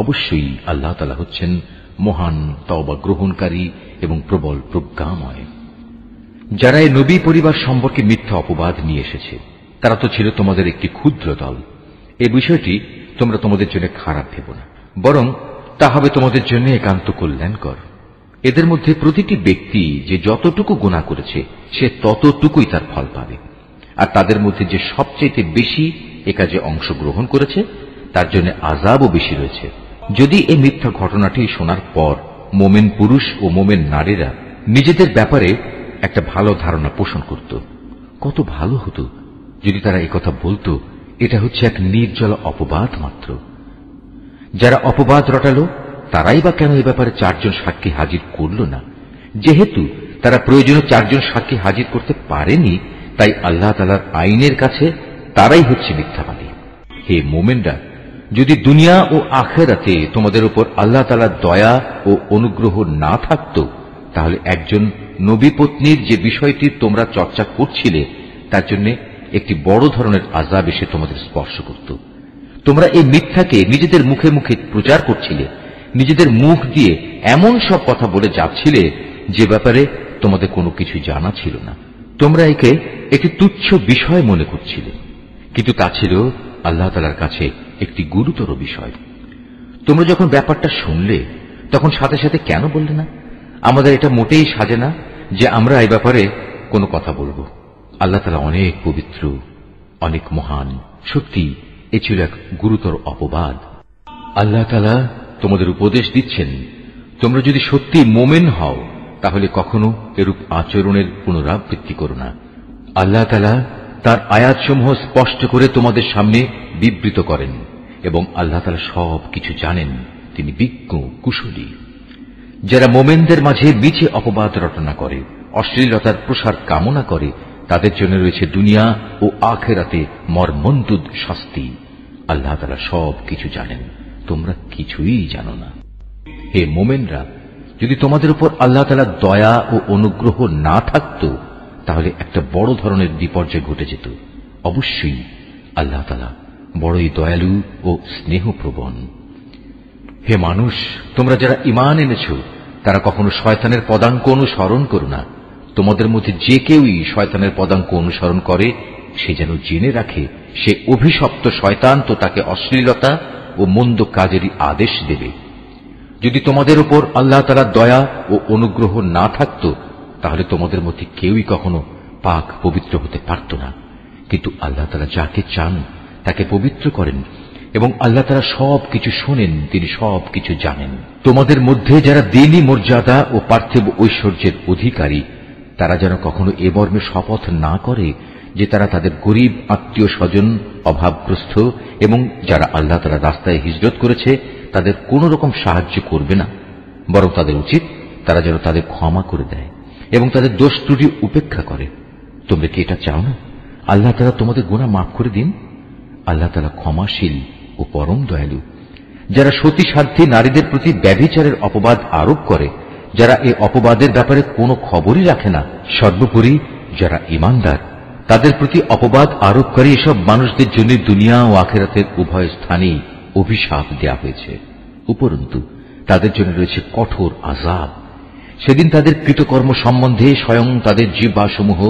অবশ্যই আল্লাহ তাআলা হচ্ছেন মহান তওবা গ্রহণকারী এবং প্রবল প্রজ্ঞাময়। যারা এই নবী পরিবার সম্পর্কে মিথ্যা অপবাদ নিয়ে এসেছে তারা তো ছিল তোমাদের একটি ক্ষুদ্র দল। এই বিষয়টি তোমরা তোমাদের জন্য খারাপ ভেবো না, বরং তা হবে তোমাদের জন্য একান্ত কল্যাণকর। এদের মধ্যে প্রতিটি ব্যক্তি যে যতটুকু গুনাহ করেছে সে ততটুকুই তার ফল পাবে, আর তাদের মধ্যে যে সবচেয়ে বেশি এ কাজে অংশগ্রহণ করেছে তার জন্য আযাবও বেশি রয়েছে। যদি এই মিথ্যা ঘটনাটি শোনার পর মোমেন পুরুষ ও মোমেন নারীরা নিজেদের ব্যাপারে একটা ভালো ধারণা পোষণ করত, কত ভালো হতো যদি তারা একথা বলতো এটা হচ্ছে এক নির্জল অপবাদ মাত্র। যারা অপবাদ রটালো তারাই বা কেন এ ব্যাপারে 4 জন সাক্ষী হাজির করল না? যেহেতু তারা প্রয়োজনীয় 4 জন সাক্ষী হাজির করতে পারেনি, তাই আল্লাহ তাআলার আইনের কাছে তারাই হচ্ছে মিথ্যাবাদী। হে মোমেনরা, যদি দুনিয়া ও আখিরাতে তোমাদের উপর আল্লাহ তাআলার দয়া ও অনুগ্রহ না থাকত, তাহলে একজন নবী পত্নীর যে বিষয়টি তোমরা চর্চা করছিলে তার জন্য একটি বড় ধরনের আযাব এসে তোমাদের স্পর্শ করত। তোমরা এই মিথ্যাকে নিজেদের মুখে মুখে প্রচার করছিলে, নিজেদের মুখ দিয়ে এমন সব কথা বলে যাচ্ছিলে যে ব্যাপারে তোমাদের কোনো কিছু জানা ছিল না। তোমরা একে একটি তুচ্ছ বিষয় মনে করছিলে, কিন্তু তা ছিল আল্লাহ তাআলার কাছে একটি গুরুতর বিষয়। তোমরা যখন ব্যাপারটা শুনলে তখন সাথে সাথে কেন বললে না আমাদের এটা মোটেই সাজে না যে আমরা এই ব্যাপারে কোনো কথা বলবো? আল্লাহ তাআলা অনেক পবিত্র, অনেক মহান। সত্যি এ ছিল এক গুরুতর অপবাদ। আল্লাহ তাআলা তোমাদের উপদেশ দিচ্ছেন, তোমরা যদি সত্যি মোমেন হও তাহলে কখনো এরূপ আচরণের পুনরাবৃত্তি করো না। আল্লাহ তাআলা তার আয়াতসমূহ স্পষ্ট করে তোমাদের সামনে বিবৃত করেন এবং আল্লাহ তাআলা সব কিছু জানেন, তিনি বিজ্ঞ কুশলী। যারা মোমেনদের মাঝে মিছে অপবাদ রটনা করে, অশ্লীলতার প্রসার কামনা করে, তাদের জন্য রয়েছে দুনিয়া ও আখিরাতে মর্মন্তুদ শাস্তি। আল্লাহ তাআলা সব কিছু জানেন, তোমরা কিছুই জানো না। হে মোমেনরা, যদি তোমাদের উপর আল্লাহ তাআলার দয়া ও অনুগ্রহ না থাকত, তাহলে একটা বড় ধরনের বিপর্যয় ঘটে যেত। অবশ্যই আল্লাহ তাআলা বড়ই দয়ালু ও স্নেহপ্রবণ। হে মানুষ, তোমরা যারা ঈমান এনেছ, তারা কখনো শয়তানের পদাঙ্ক অনুসরণ করো না। তোমাদের মধ্যে যে কেউই শয়তানের পদাঙ্ক অনুসরণ করে, সে যেন জেনে রাখে সে অভিশপ্ত শয়তান, তো তাকে অশ্লীলতা ও মন্দ কাজেরই আদেশ দেবে। যদি তোমাদের উপর আল্লাহ তাআলার দয়া ও অনুগ্রহ না থাকত, তাহলে তোমাদের মধ্যে কেউই কখনো পাক পবিত্র হতে পারত না। কিন্তু আল্লাহ তাআলা যাকে চান তাকে পবিত্র করেন, এবং আল্লাহ তাআলা সব কিছু শোনেন, তিনি সব কিছু জানেন। তোমাদের মধ্যে যারা দ্বীনি মর্যাদা ও পার্থিব ঐশ্বর্যের অধিকারী, তারা যেন কখনো এ মর্মে শপথ না করে যে তারা তাদের গরিব আত্মীয় স্বজন, অভাবগ্রস্ত এবং যারা আল্লাহ তাআলার রাস্তায় হিজরত করেছে তাদের কোন রকম সাহায্য করবে না। বরং তাদের উচিত তারা যেন তাদের ক্ষমা করে দেয় এবং তাদের দোষ ত্রুটি উপেক্ষা করে। তোমরা কি এটা চাও না আল্লাহ তাআলা তোমাদের গুনাহ মাফ করে দিন? আল্লাহ তাআলা ক্ষমাশীল ও পরম দয়ালু। যারা সতীসাধ্যী নারীদের প্রতি ব্যভিচারের অপবাদ আরোপ করে, যারা এই অপবাদের ব্যাপারে কোনো খবরই রাখে না, সর্বোপরি যারা ঈমানদার, তাদের প্রতি অপবাদ আরোপকারী এসব মানুষদের জন্য দুনিয়া ও আখিরাতের উভয় স্থানেই অভিশাপ দেয়া হয়েছে। উপরন্তু তাদের জন্য রয়েছে কঠোর আযাব। সেদিন তাদের কৃতকর্ম সম্বন্ধে স্বয়ং তাদের জিহ্বাসমূহ,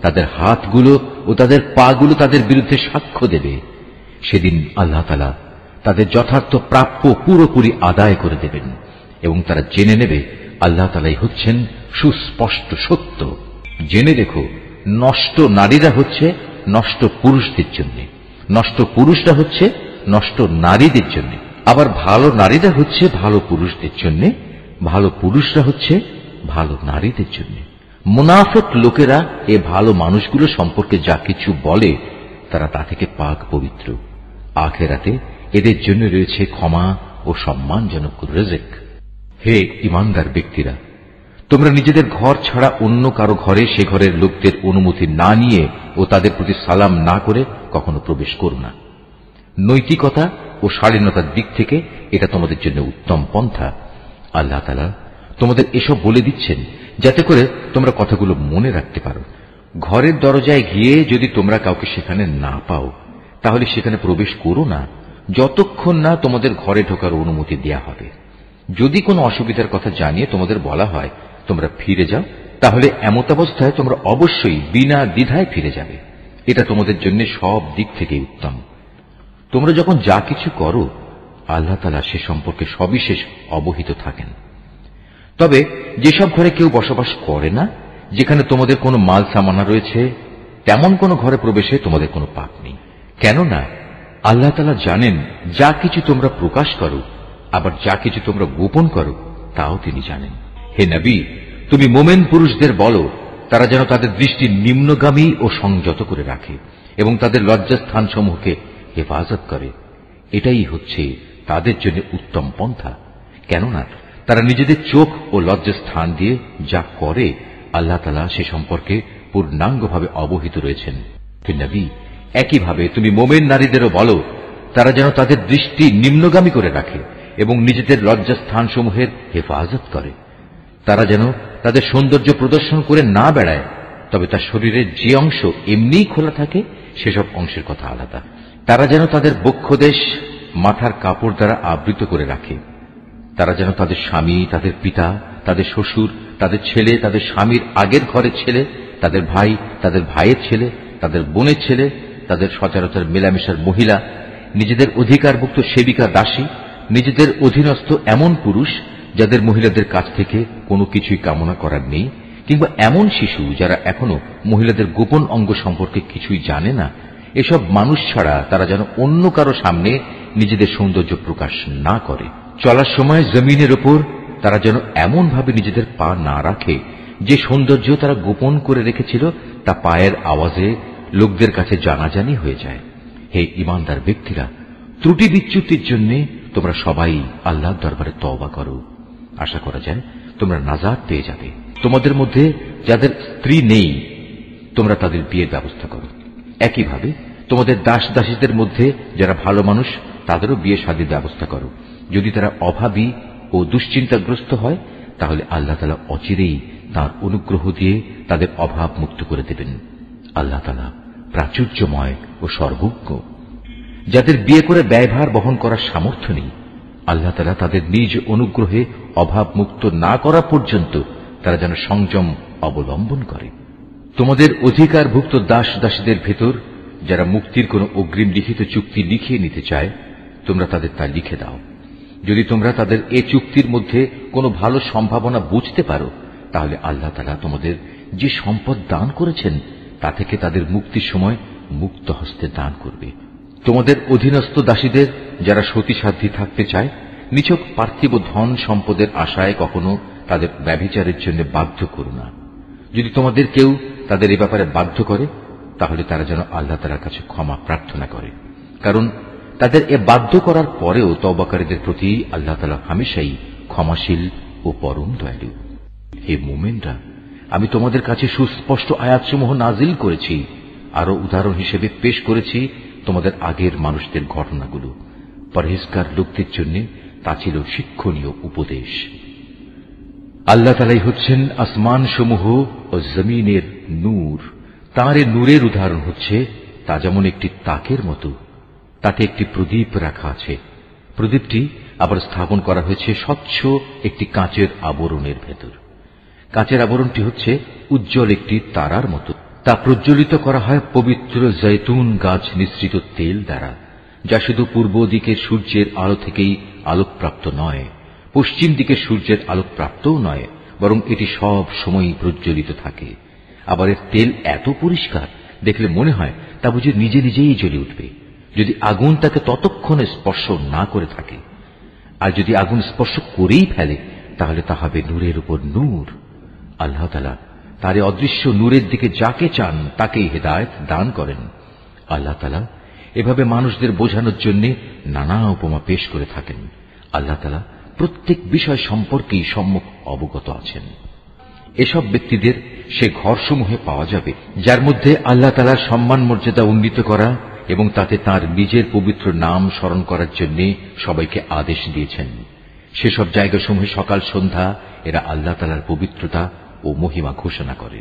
তাদের হাতগুলো ও তাদের পাগুলো তাদের বিরুদ্ধে সাক্ষ্য দেবে। সেদিন আল্লাহ তাআলা তাদের যথার্থ প্রাপ্য পুরোপুরি আদায় করে দেবেন এবং তারা জেনে নেবে আল্লাহ তাআলাই হচ্ছেন সুস্পষ্ট সত্য। জেনে রেখো, নষ্ট নারীরা হচ্ছে নষ্ট পুরুষদের জন্য, নষ্ট পুরুষরা হচ্ছে নষ্ট নারীদের জন্য, আবার ভালো নারীরা হচ্ছে ভালো পুরুষদের জন্য, ভালো পুরুষরা হচ্ছে ভালো নারীদের জন্য। মুনাফিক লোকেরা এ ভালো মানুষগুলো সম্পর্কে যা কিছু বলে, তারা তা থেকে পাক পবিত্র। আখিরাতে এদের জন্য রয়েছে ক্ষমা ও সম্মানজনক রিজিক। হে ঈমানদার ব্যক্তিরা, তোমরা নিজেদের ঘর ছাড়া অন্য কারো ঘরে সে ঘরের লোকদের অনুমতি না নিয়ে ও তাদের প্রতি সালাম না করে কখনো প্রবেশ করো না। নৈতিকতা ও শালীনতার দিক থেকে এটা তোমাদের জন্য উত্তম পন্থা। আল্লাহ তাআলা তোমাদের এসব বলে দিচ্ছেন যাতে করে তোমরা কথাগুলো মনে রাখতে পারো। ঘরের দরজায় গিয়ে যদি তোমরা কাউকে সেখানে না পাও, তাহলে সেখানে প্রবেশ করো না যতক্ষণ না তোমাদের ঘরে ঢোকার অনুমতি দেয়া হবে। যদি কোনো অসুবিধার কথা জানিয়ে তোমাদের বলা হয় তোমরা ফিরে যাও, তাহলে এমতাবস্থায় তোমরা অবশ্যই বিনা দ্বিধায় ফিরে যাবে। এটা তোমাদের জন্য সব দিক থেকে উত্তম। তোমরা যখন যা কিছু করো, আল্লাহ তাআলা সে সম্পর্কে সবিশেষ অবহিত থাকেন। তবে যেসব ঘরে কেউ বসবাস করে না, যেখানে তোমাদের কোনো মাল সামানা রয়েছে, তেমন কোনো ঘরে প্রবেশে তোমাদের কোনো পাপ নেই। কেননা আল্লাহ তাআলা জানেন যা কিছু তোমরা প্রকাশ করো, আবার যা কিছু তোমরা গোপন করো তাও তিনি জানেন। হে নবী, তুমি মোমেন পুরুষদের বলো তারা যেন তাদের দৃষ্টি নিম্নগামী ও সংযত করে রাখে এবং তাদের লজ্জাস্থানসমূহকে হেফাজত করে। এটাই হচ্ছে তাদের জন্য উত্তম পন্থা। কেননা তারা নিজেদের চোখ ও লজ্জাস্থান দিয়ে যা করে, আল্লাহ তাআলা সে সম্পর্কে পূর্ণাঙ্গভাবে অবহিত রয়েছেন। হে নবী, একইভাবে তুমি মোমেন নারীদেরও বলো তারা যেন তাদের দৃষ্টি নিম্নগামী করে রাখে এবং নিজেদের লজ্জাস্থানসমূহের হেফাজত করে। তারা যেন তাদের সৌন্দর্য প্রদর্শন করে না বেড়ায়, তবে তার শরীরের যে অংশ এমনিই খোলা থাকে সেসব অংশের কথা আলাদা। তারা যেন তাদের বক্ষদেশ মাথার কাপড় দ্বারা আবৃত করে রাখে। তারা যেন তাদের স্বামী, তাদের পিতা, তাদের শ্বশুর, তাদের ছেলে, তাদের স্বামীর আগের ঘরের ছেলে, তাদের ভাই, তাদের ভাইয়ের ছেলে, তাদের বোনের ছেলে, তাদের সচরাচর মেলামেশার মহিলা, নিজেদের অধিকারভুক্ত সেবিকা দাসী, নিজেদের অধীনস্থ এমন পুরুষ যাদের মহিলাদের কাছ থেকে কোনো কিছুই কামনা করার নেই, কিংবা এমন শিশু যারা এখনো মহিলাদের গোপন অঙ্গ সম্পর্কে কিছুই জানে না, এসব মানুষ ছাড়া তারা যেন অন্য কারো সামনে নিজেদের সৌন্দর্য প্রকাশ না করে। চলার সময় জমিনের উপর তারা যেন এমন ভাবে নিজেদের পা না রাখে যে সৌন্দর্য তারা গোপন করে রেখেছিল তা পায়ের আওয়াজে লোকদের কাছে জানাজানি হয়ে যায়। হে ঈমানদার ব্যক্তিরা, ত্রুটি বিচ্যুতির জন্য তোমরা সবাই আল্লাহর দরবারে তওবা করো আশা করা যায় তোমরা নাজাত পেয়ে যাবে। তোমাদের মধ্যে যাদের স্ত্রী নেই তোমরা তাদের বিয়ের ব্যবস্থা করো। একইভাবে তোমাদের দাস দাসীদের মধ্যে যারা ভালো মানুষ তাদেরও বিয়ে শাদীর ব্যবস্থা করো। যদি তারা অভাবী ও দুশ্চিন্তাগ্রস্ত হয় তাহলে আল্লাহ তাআলা অচিরেই তাঁর অনুগ্রহ দিয়ে তাদের অভাব মুক্ত করে দেবেন। আল্লাহ তাআলা প্রাচুর্যময় ও সর্বজ্ঞ। যাদের বিয়ে করে ব্যয়ভার বহন করার সামর্থ্য নেই আল্লাহ তাআলা তাদের নিজ অনুগ্রহে অভাব মুক্ত না করা পর্যন্ত তারা যেন সংযম অবলম্বন করে। তোমাদের অধিকারভুক্ত দাস দাসীদের ভেতর যারা মুক্তির কোন অগ্রিম লিখিত চুক্তি লিখিয়ে নিতে চায় তোমরা তাদের তা লিখে দাও। যদি তোমরা তাদের এ চুক্তির মধ্যে কোনো ভালো সম্ভাবনা বুঝতে পারো তাহলে আল্লাহ তাআলা তোমাদের যে সম্পদ দান করেছেন তা থেকে তাদের মুক্তির সময় মুক্ত হস্তে দান করবে। তোমাদের অধীনস্থ দাসীদের যারা সতীসাধ্যী থাকতে চায় নিছক পার্থিব ধন সম্পদের আশায় কখনো তাদের ব্যভিচারের জন্য বাধ্য করো না। যদি তোমাদের কেউ তাদের এ ব্যাপারে বাধ্য করে তাহলে তারা যেন আল্লাহ তাআলার কাছে ক্ষমা প্রার্থনা করে, কারণ তাদের এ বাধ্য করার পরেও তওবাকারীদের প্রতি আল্লাহ তাআলা হামেশাই ক্ষমাশীল ও পরম দয়ালু। হে মুমিনরা, আমি তোমাদের কাছে সুস্পষ্ট আয়াতসমূহ নাজিল করেছি, আরো উদাহরণ হিসেবে পেশ করেছি তোমাদের আগের মানুষদের ঘটনাগুলো। পরহেজগার লোকদের জন্য তা ছিল শিক্ষণীয় উপদেশ। আল্লাহ তাআলাই হচ্ছেন আসমান সমূহ ও জমিনের নূর। তাঁর এ নূরের উদাহরণ হচ্ছে তা যেমন একটি তাকের মতো, তাতে একটি প্রদীপ রাখা আছে। প্রদীপটি আবার স্থাপন করা হয়েছে স্বচ্ছ একটি কাঁচের আবরণের ভেতর। কাঁচের আবরণটি হচ্ছে উজ্জ্বল একটি তারার মতো। তা প্রজ্বলিত করা হয় পবিত্র জৈতুন গাছ নিঃসৃত তেল দ্বারা, যা শুধু পূর্ব দিকের সূর্যের আলো থেকেই আলোকপ্রাপ্ত নয়, পশ্চিম দিকের সূর্যের আলোকপ্রাপ্তও নয়, বরং এটি সব সময়ই প্রজ্বলিত থাকে। আবার এর তেল এত পরিষ্কার দেখলে মনে হয় তা বুঝি নিজে নিজেই জ্বলে উঠবে, যদি আগুন তাকে ততক্ষণে স্পর্শ না করে থাকে। আর যদি আগুন স্পর্শ করেই ফেলে তাহলে তা হবে নূরের উপর নূর। আল্লাহ তাআলা তার অদৃশ্য নূরের দিকে যাকে চান তাকেই হেদায়েত দান করেন। আল্লাহ তাআলা এভাবে মানুষদের বোঝানোর জন্য নানা উপমা পেশ করে থাকেন। আল্লাহ তাআলা প্রত্যেক বিষয় সম্পর্কেই সম্যক অবগত আছেন। এসব ব্যক্তিদের সে ঘরসমূহে পাওয়া যাবে যার মধ্যে আল্লাহ তাআলার সম্মান মর্যাদা উন্নীত করা এবং তাতে তার নিজের পবিত্র নাম স্মরণ করার জন্য সবাইকে আদেশ দিয়েছেন। সেসব জায়গাসমূহে সকাল সন্ধ্যা এরা আল্লাহ তাআলার পবিত্রতা ও মহিমা ঘোষণা করে।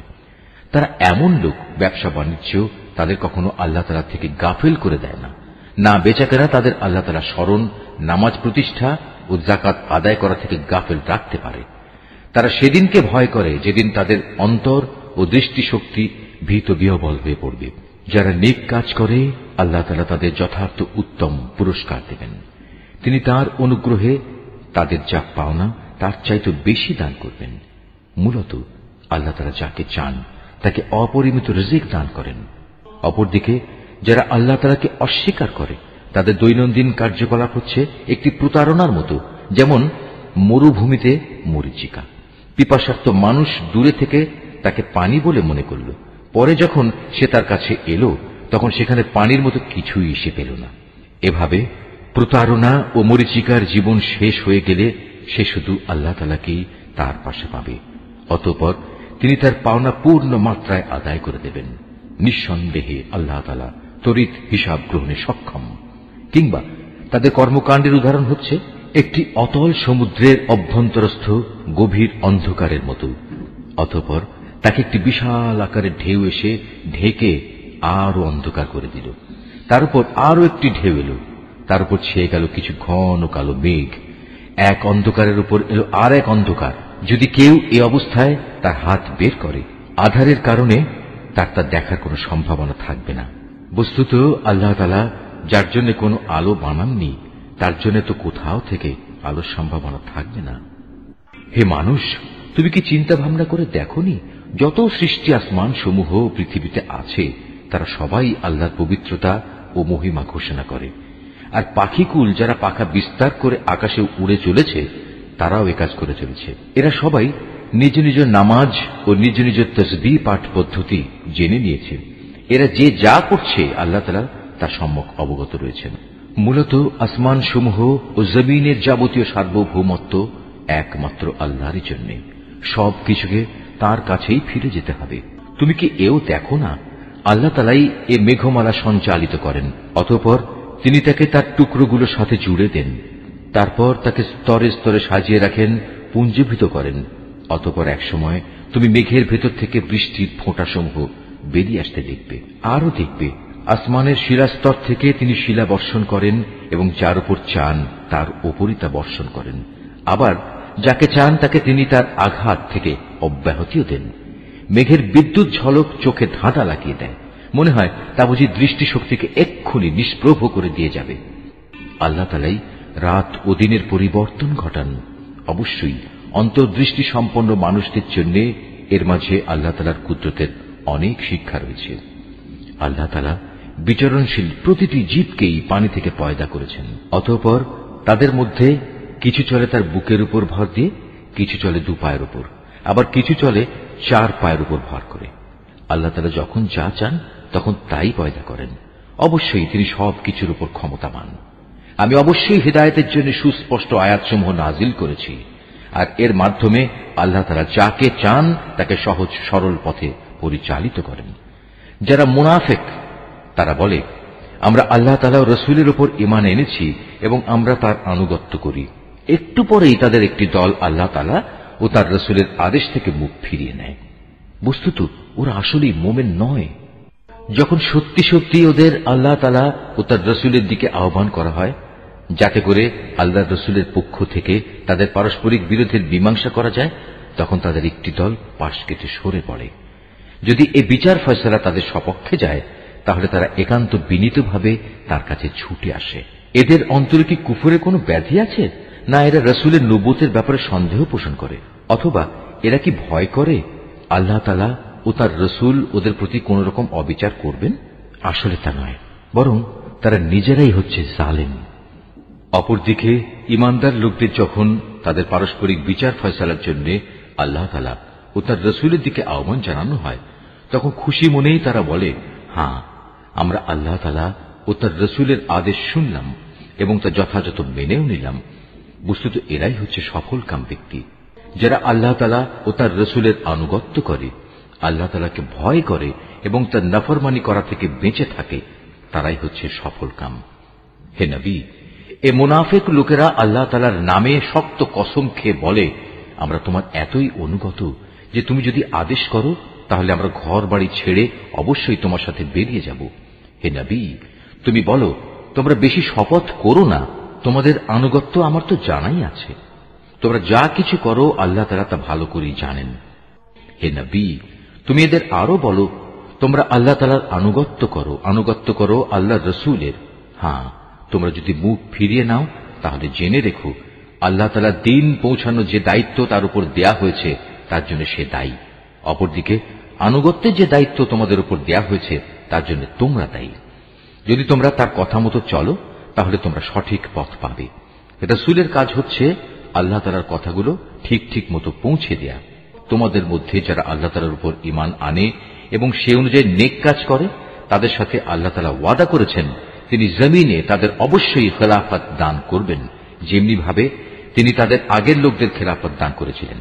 তারা এমন লোক, ব্যবসা বাণিজ্য তাদের কখনো আল্লাহ তাআলা থেকে গাফিল করে দেয় না। না বেচাকেরা তাদের আল্লাহ তাআলা স্মরণ, নামাজ প্রতিষ্ঠা ও যাকাত আদায় করা থেকে গাফিল রাখতে পারে। তারা সেদিনকে ভয় করে যেদিন তাদের অন্তর ও দৃষ্টিশক্তি ভীত বিহ্বল হয়ে পড়বে। যারা নেক কাজ করে আল্লাহ তাআলা তাদের যথার্থ উত্তম পুরস্কার দেবেন। তিনি তার অনুগ্রহে তাদের যা পাওনা তার চাইতে বেশি দান করবেন। মূলত আল্লাহ তাআলা যাকে চান তাকে অপরিমিত রিজিক দান করেন। অপরদিকে যারা আল্লাহ তাআলাকে অস্বীকার করে তাদের দৈনন্দিন কার্যকলাপ হচ্ছে একটি প্রতারণার মতো, যেমন মরুভূমিতে মরীচিকা। পিপাসার্ত মানুষ দূরে থেকে তাকে পানি বলে মনে করল, পরে যখন সে তার কাছে এলো তখন সেখানে পানির মতো কিছুই সে পেল না। এভাবে প্রতারণা ও মরীচিকার জীবন শেষ হয়ে গেলে সে শুধু আল্লাহ তাআলাকেই তার পাশে পাবে। অতঃপর তিনি তার পাওনা পূর্ণ মাত্রায় আদায় করে দেবেন। নিঃসন্দেহে আল্লাহ তাআলা তড়িৎ হিসাব গ্রহণে সক্ষম। কিংবা তাদের কর্মকাণ্ডের উদাহরণ হচ্ছে একটি অতল সমুদ্রের অভ্যন্তরস্থ গভীর অন্ধকারের মতো। অতঃপর তাকে একটি বিশাল আকারের ঢেউ এসে ঢেকে আরো অন্ধকার করে দিল। তার উপর আরো একটি ঢেউ এলো, তার উপর ছেয়ে গেল কিছু ঘন কালো মেঘ। এক অন্ধকারের উপর এলো আর এক অন্ধকার। যদি কেউ এই অবস্থায় তার হাত বের করে, আধারের কারণে তার তা দেখার কোনো সম্ভাবনা থাকবে না। বস্তুত আল্লাহ তাআলা যার জন্য কোনো আলো বানাননি তার জন্য তো কোথাও থেকে আলোর সম্ভাবনা থাকবে না। হে মানুষ, তুমি কি চিন্তা ভাবনা করে দেখোনি যত সৃষ্টি আসমান সমূহ পৃথিবীতে আছে তারা সবাই আল্লাহর পবিত্রতা ও মহিমা ঘোষণা করে। আর পাখিকুল যারা পাখা বিস্তার করে আকাশে উড়ে চলেছে তারাও এ কাজ করে চলেছে। এরা সবাই নিজ নিজ নামাজ ও নিজ নিজ তাসবিহ পাঠ পদ্ধতি জেনে নিয়েছে। এরা যে যা করছে আল্লাহ তাআলা তার সম্যক অবগত রয়েছেন। মূলত আসমান সমূহ ও জমিনের যাবতীয় সার্বভৌমত্ব একমাত্র আল্লাহরই জন্য। সব কিছুকে তার কাছেই ফিরে যেতে হবে। তুমি কি এও দেখো না, আল্লাহ তাআলাই এ মেঘমালা সঞ্চালিত করেন, অতঃপর তিনি তাকে তার টুকরোগুলোর সাথে জুড়ে দেন, তারপর তাকে স্তরে স্তরে সাজিয়ে রাখেন, পুঞ্জীভূত করেন। অতঃপর একসময় তুমি মেঘের ভেতর থেকে বৃষ্টির ফোঁটাসমূহ বেরিয়ে আসতে দেখবে। আরও দেখবে আসমানের শিলাস্তর থেকে তিনি শিলা বর্ষণ করেন এবং যার উপর চান তার উপরই তা বর্ষণ করেন। আবার যাকে চান তাকে তিনি তার আঘাত থেকে অব্যাহতিও দেন। মেঘের বিদ্যুৎ ঝলক চোখে ধাঁধা লাগিয়ে দেয়, মনে হয় তা বুঝি দৃষ্টিশক্তিকে এক্ষুনি নিষ্প্রভ করে দিয়ে যাবে। আল্লাহ তাআলাই রাত ও দিনের পরিবর্তন ঘটান। অবশ্যই অন্তর্দৃষ্টি সম্পন্ন মানুষদের জন্য এর মাঝে আল্লাহ তাআলার কুদরতের অনেক শিক্ষা রয়েছে। আল্লাহ তাআলা বিচরণশীল প্রতিটি জীবকেই পানি থেকে পয়দা করেছেন। অতঃপর তাদের মধ্যে কিছু চলে তার বুকের উপর ভর দিয়ে, কিছু চলে 2 পায়ের উপর, আবার কিছু চলে 4 পায়ের উপর ভর করে। আল্লাহ তাআলা যখন যা চান তখন তাই পয়দা করেন। অবশ্যই তিনি সব কিছুর উপর ক্ষমতাবান। আমি অবশ্যই হিদায়াতের জন্য সুস্পষ্ট আয়াতসমূহ নাজিল করেছি, আর এর মাধ্যমে আল্লাহ তাআলা যাকে চান তাকে সহজ সরল পথে পরিচালিত করেন। যারা মুনাফিক তারা বলে, আমরা আল্লাহ তাআলা ও রাসূলের উপর ঈমান এনেছি এবং আমরা তার আনুগত্য করি। একটু পরেই তাদের একটি দল আল্লাহ তাআলা ও তার রাসূলের আদেশ থেকে মুখ ফিরিয়ে নেয়। বস্তুত ওরা আসলেই মুমিন নয়। যখন সত্যি সত্যি ওদের আল্লাহ তাআলা ও তার রাসূলের দিকে আহ্বান করা হয়, যাতে করে আল্লাহর রাসূলের পক্ষ থেকে তাদের পারস্পরিক বিরোধের মীমাংসা করা যায়, তখন তাদের একটি দল পাশ কেটে সরে পড়ে। যদি এ বিচার ফয়সালা তাদের সপক্ষে যায়, তাহলে তারা একান্ত বিনীতভাবে তার কাছে ছুটে আসে। এদের অন্তরে কি কুফরের কোনো ব্যাধি আছে, না এরা রাসূলের নবুয়তের ব্যাপারে সন্দেহ পোষণ করে, অথবা এরা কি ভয় করে আল্লাহ তাআলা ও তার রাসূল ওদের প্রতি কোন রকম অবিচার করবেন? আসলে তা নয়, বরং তারা নিজেরাই হচ্ছে জালেম। অপরদিকে ঈমানদার লোকদের যখন তাদের পারস্পরিক বিচার ফয়সালার জন্য আল্লাহ তাআলা ও তার রাসূলের দিকে আহ্বান জানানো হয়, তখন খুশি মনেই তারা বলে, হ্যাঁ, আমরা আল্লাহ তাআলা ও তার রাসূলের আদেশ শুনলাম এবং তা যথাযথ মেনেও নিলাম। বস্তুত এরাই হচ্ছে সফলকাম ব্যক্তি। যারা আল্লাহ তাআলা ও তার রাসূলের আনুগত্য করে, আল্লাহ তাআলাকে ভয় করে এবং তার নাফরমানি করা থেকে বেঁচে থাকে, তারাই হচ্ছে সফলকাম। হে নবী, এ মুনাফিক লোকেরা আল্লাহ তাআলার নামে শক্ত কসম খেয়ে বলে, আমরা তোমার এতই অনুগত যে তুমি যদি আদেশ করো তাহলে আমরা ঘর বাড়ি ছেড়ে অবশ্যই তোমার সাথে বেরিয়ে যাব। হে নবী, তুমি বলো, তোমরা বেশি শপথ করো না, তোমাদের আনুগত্য আমার তো জানাই আছে। তোমরা যা কিছু করো আল্লাহ তাআলা তা ভালো করেই জানেন। হে নবী, তুমি এদের আরো বলো, তোমরা আল্লাহ তাআলার আনুগত্য করো আল্লাহর রাসূলের। হ্যাঁ, তোমরা যদি মুখ ফিরিয়ে নাও তাহলে জেনে রেখো, আল্লাহ তাআলা দ্বীন পৌঁছানোর যে দায়িত্ব তার উপর দেয়া হয়েছে তার জন্য সে দায়ী। অপরদিকে আনুগত্যের যে দায়িত্ব তোমাদের উপর দেয়া হয়েছে তার জন্য তোমরা দায়ী। যদি তোমরা তার কথা মতো চলো তাহলে তোমরা সঠিক পথ পাবে। রাসূলের কাজ হচ্ছে আল্লাহ তাআলার কথাগুলো ঠিক ঠিক মতো পৌঁছে দেয়া। তোমাদের মধ্যে যারা আল্লাহ তাআলার উপর ঈমান আনে এবং সে অনুযায়ী নেক কাজ করে, তাদের সাথে আল্লাহ তাআলা ওয়াদা করেছেন তিনি জমিনে তাদের অবশ্যই খেলাফত দান করবেন, যেমনি ভাবে তিনি তাদের আগের লোকদের খেলাফত দান করেছিলেন।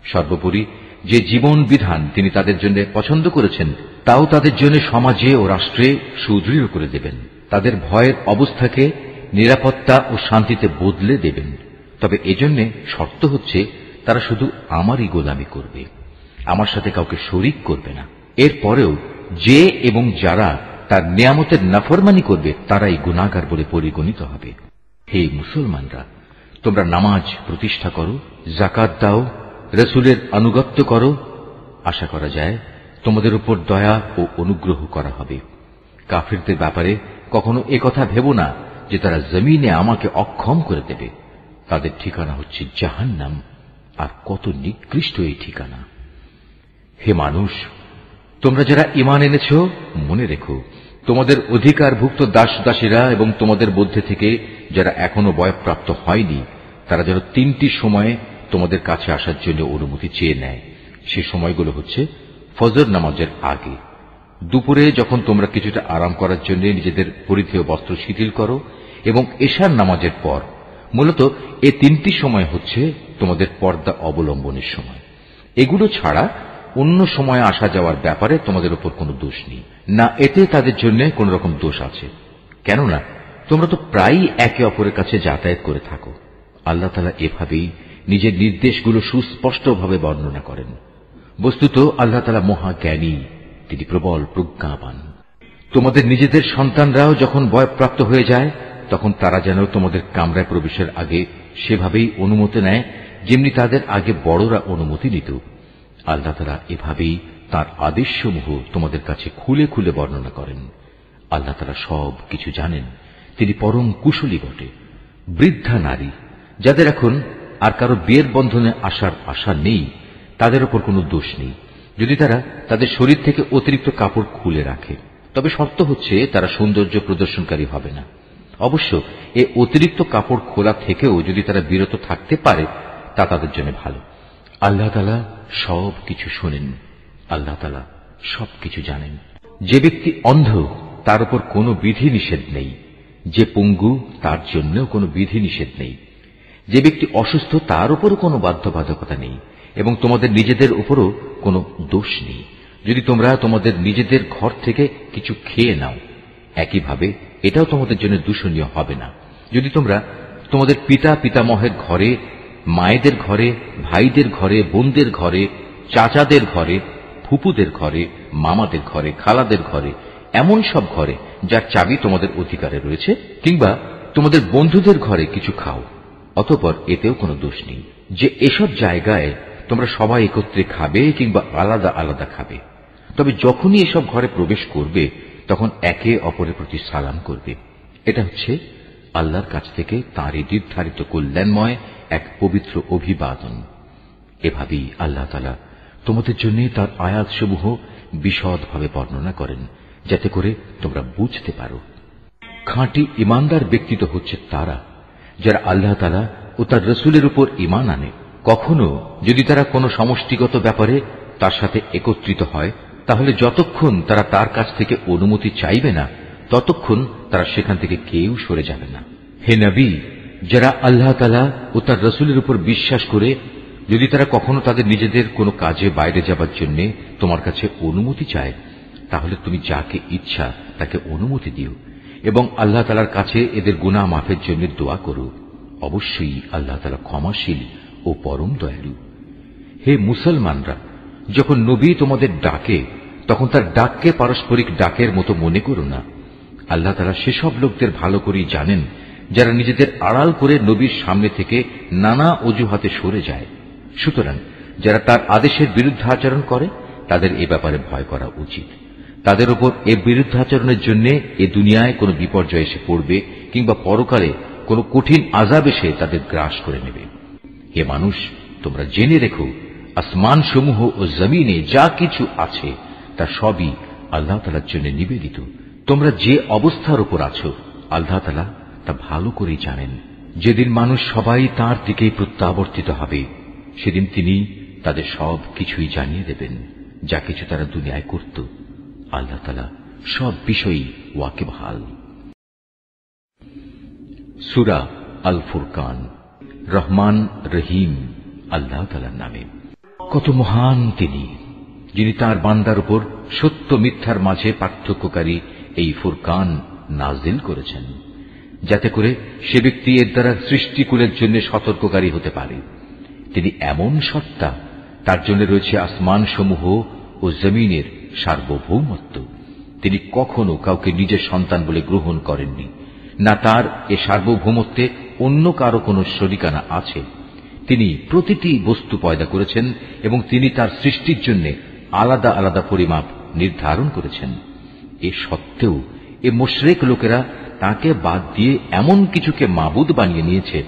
সর্বোপরি যে জীবন বিধান তিনি তাদের জন্য পছন্দ করেছেন তাও তাদের জন্য সমাজে ও রাষ্ট্রে সুদৃঢ় করে দেবেন। তাদের ভয়ের অবস্থাকে নিরাপত্তা ও শান্তিতে বদলে দেবেন। তবে এজন্য শর্ত হচ্ছে তারা শুধু আমারই গোলামি করবে, আমার সাথে কাউকে শরীক করবে না। এরপরেও যে এবং যারা তার নিয়ামতের নাফরমানি করবে তারাই গুনাহগার বলে পরিগণিত হবে। হে মুসলমানরা, তোমরা নামাজ প্রতিষ্ঠা করো, যাকাত দাও, রাসূলের আনুগত্য করো। আশা করা যায় তোমাদের উপর দয়া ও অনুগ্রহ করা হবে। কাফিরদের ব্যাপারে কখনো একথা ভেবো না যে তারা জমিনে আমাকে অক্ষম করে দেবে। তাদের ঠিকানা হচ্ছে জাহান্নাম, আর কত নিকৃষ্ট এই ঠিকানা। হে মানুষ, তোমরা যারা ঈমান এনেছ, মনে রেখো তোমাদের অধিকারভুক্ত দাস দাসীরা এবং তোমাদের মধ্যে থেকে যারা এখনো বয়ঃপ্রাপ্ত হয়নি, তারা যেন 3টি সময়ে তোমাদের কাছে আসার জন্য অনুমতি চেয়ে নেয়। সে সময়গুলো হচ্ছে ফজর নামাজের আগে, দুপুরে যখন তোমরা কিছুটা আরাম করার জন্য নিজেদের পরিধেয় বস্ত্র শিথিল করো, এবং এশার নামাজের পর মূলত এ তিনটি সময় হচ্ছে তোমাদের পর্দা অবলম্বনের সময়। এগুলো ছাড়া অন্য সময় আসা যাওয়ার ব্যাপারে তোমাদের উপর কোনো দোষ নেই, না এতে তাদের জন্য কোন রকম দোষ আছে। কেননা তোমরা তো প্রায়ই একে অপরের কাছে যাতায়াত করে থাকো। আল্লাহ তাআলা এভাবেই নিজের নির্দেশগুলো সুস্পষ্টভাবে বর্ণনা করেন। বস্তুত আল্লাহ তাআলা মহাজ্ঞানী, তিনি প্রবল প্রজ্ঞাবান। তোমাদের নিজেদের সন্তানরাও যখন বয়ঃপ্রাপ্ত হয়ে যায় তখন তারা যেন তোমাদের কামরায় প্রবেশের আগে সেভাবেই অনুমতি নেয় যেমনি তাদের আগে বড়রা অনুমতি নিত। আল্লাহ তাআলা এভাবেই তাঁর আদেশসমূহ তোমাদের কাছে খুলে খুলে বর্ণনা করেন। আল্লাহ তাআলা সব কিছু জানেন, তিনি পরম কুশলী বটে। বৃদ্ধা নারী যাদের এখন আর কারো বিয়ের বন্ধনে আসার আশা নেই, তাদের উপর কোনো দোষ নেই যদি তারা তাদের শরীর থেকে অতিরিক্ত কাপড় খুলে রাখে। তবে শর্ত হচ্ছে তারা সৌন্দর্য প্রদর্শনকারী হবে না। অবশ্য এ অতিরিক্ত কাপড় খোলা থেকেও যদি তারা বিরত থাকতে পারে তা তাদের জন্য ভালো। আল্লাহ তাআলা সব কিছু শোনেন, আল্লাহ তাআলা সবকিছু জানেন। যে ব্যক্তি অন্ধ তার উপর কোনো বিধি নিষেধ নেই, যে পঙ্গু তার জন্যও কোনো বিধি নিষেধ নেই, যে ব্যক্তি অসুস্থ তার উপরও কোনো বাধ্যবাধকতা নেই, এবং তোমাদের নিজেদের উপরও কোনো দোষ নেই যদি তোমরা তোমাদের নিজেদের ঘর থেকে কিছু খেয়ে নাও। একইভাবে এটাও তোমাদের জন্য দূষণীয় হবে না যদি তোমরা তোমাদের পিতা পিতামহের ঘরে, মায়েদের ঘরে, ভাইদের ঘরে, বোনদের ঘরে, চাচাদের ঘরে, ফুপুদের ঘরে, মামাদের ঘরে, খালাদের ঘরে, এমন সব ঘরে যার চাবি তোমাদের অধিকারে রয়েছে, কিংবা তোমাদের বন্ধুদের ঘরে কিছু খাও। অতঃপর এতেও কোনো দোষ নেই যে এসব জায়গায় তোমরা সবাই একত্রে খাবে কিংবা আলাদা আলাদা খাবে। তবে যখনই এসব ঘরে প্রবেশ করবে তখন একে অপরের প্রতি সালাম করবে। এটা হচ্ছে আল্লাহর কাছ থেকে তাঁরই নির্ধারিত কল্যাণময় এক পবিত্র অভিবাদন। এভাবেই আল্লাহ তাআলা তোমাদের জন্য তার আয়াতসমূহ বিশদভাবে বর্ণনা করেন যাতে করে তোমরা বুঝতে পারো। খাঁটি ইমানদার ব্যক্তি তো হচ্ছে তারা যারা আল্লাহ তাআলা ও তার রসুলের উপর ঈমান আনে। কখনো যদি তারা কোনো সমষ্টিগত ব্যাপারে তার সাথে একত্রিত হয় তাহলে যতক্ষণ তারা তার কাছ থেকে অনুমতি চাইবে না ততক্ষণ তারা সেখান থেকে কেউ সরে যাবে না। হে নবী, যারা আল্লাহ তাআলা ও তার রসুলের উপর বিশ্বাস করে যদি তারা কখনো তাদের নিজেদের কোনো কাজে বাইরে যাবার জন্য তোমার কাছে অনুমতি চায় তাহলে তুমি যাকে ইচ্ছা তাকে অনুমতি দিও এবং আল্লাহ তাআলার কাছে এদের গুনাহ মাফের জন্য দোয়া করো। অবশ্যই আল্লাহ তাআলা ক্ষমাশীল ও পরম দয়ালু। হে মুসলমানরা, যখন নবী তোমাদের ডাকে তখন তার ডাককে পারস্পরিক ডাকের মতো মনে করো না। আল্লাহ তাআলা সেসব লোকদের ভালো করেই জানেন যারা নিজেদের আড়াল করে নবীর সামনে থেকে নানা অজুহাতে সরে যায়। সুতরাং যারা তার আদেশের বিরুদ্ধাচরণ করে তাদের এ ব্যাপারে ভয় করা উচিত। তাদের উপর এ বিরুদ্ধাচরণের জন্য এ দুনিয়ায় কোনো বিপর্যয় এসে পড়বে কিংবা পরকালে কোনো কঠিন আযাব এসে তাদের গ্রাস করে নেবে। হে মানুষ, তোমরা জেনে রেখো আসমান সমূহ ও জমিনে যা কিছু আছে তা সবই আল্লাহ তাআলার জন্য নিবেদিত। তোমরা যে অবস্থার উপর আছো আল্লাহ তাআলা তা ভালো করেই জানেন। যেদিন মানুষ সবাই তাঁর দিকেই প্রত্যাবর্তিত হবে সেদিন তিনি তাদের সব কিছুই জানিয়ে দেবেন যা কিছু তারা দুনিয়ায় করত। আল্লাহ তাআলা সব বিষয়ই ওয়াকিবহাল। সূরা আল ফুরকান। রহমান রহিম আল্লাহ তাআলার নামে। কত মহান তিনি, যিনি তাঁর বান্দার উপর সত্য মিথ্যার মাঝে পার্থক্যকারী এই ফুরকান নাজিল করেছেন, যাতে করে সে ব্যক্তি এর দ্বারা সৃষ্টিকুলের জন্য সতর্ককারী হতে পারে। তিনি এমন সত্তা, তার জন্য রয়েছে আসমান সমূহ ও জমিনের সার্বভৌমত্ব। তিনি কখনো কাউকে নিজের সন্তান বলে গ্রহণ করেননি, না তার এ সার্বভৌমত্বে অন্য কারো কোনো শরিকানা আছে। তিনি প্রতিটি বস্তু পয়দা করেছেন এবং তিনি তার সৃষ্টির জন্য আলাদা আলাদা পরিমাপ নির্ধারণ করেছেন। এ সত্ত্বেও এ মুশরিক লোকেরা তাকে বাদ দিয়ে এমন কিছুকে মাবুদ বানিয়ে নিয়েছে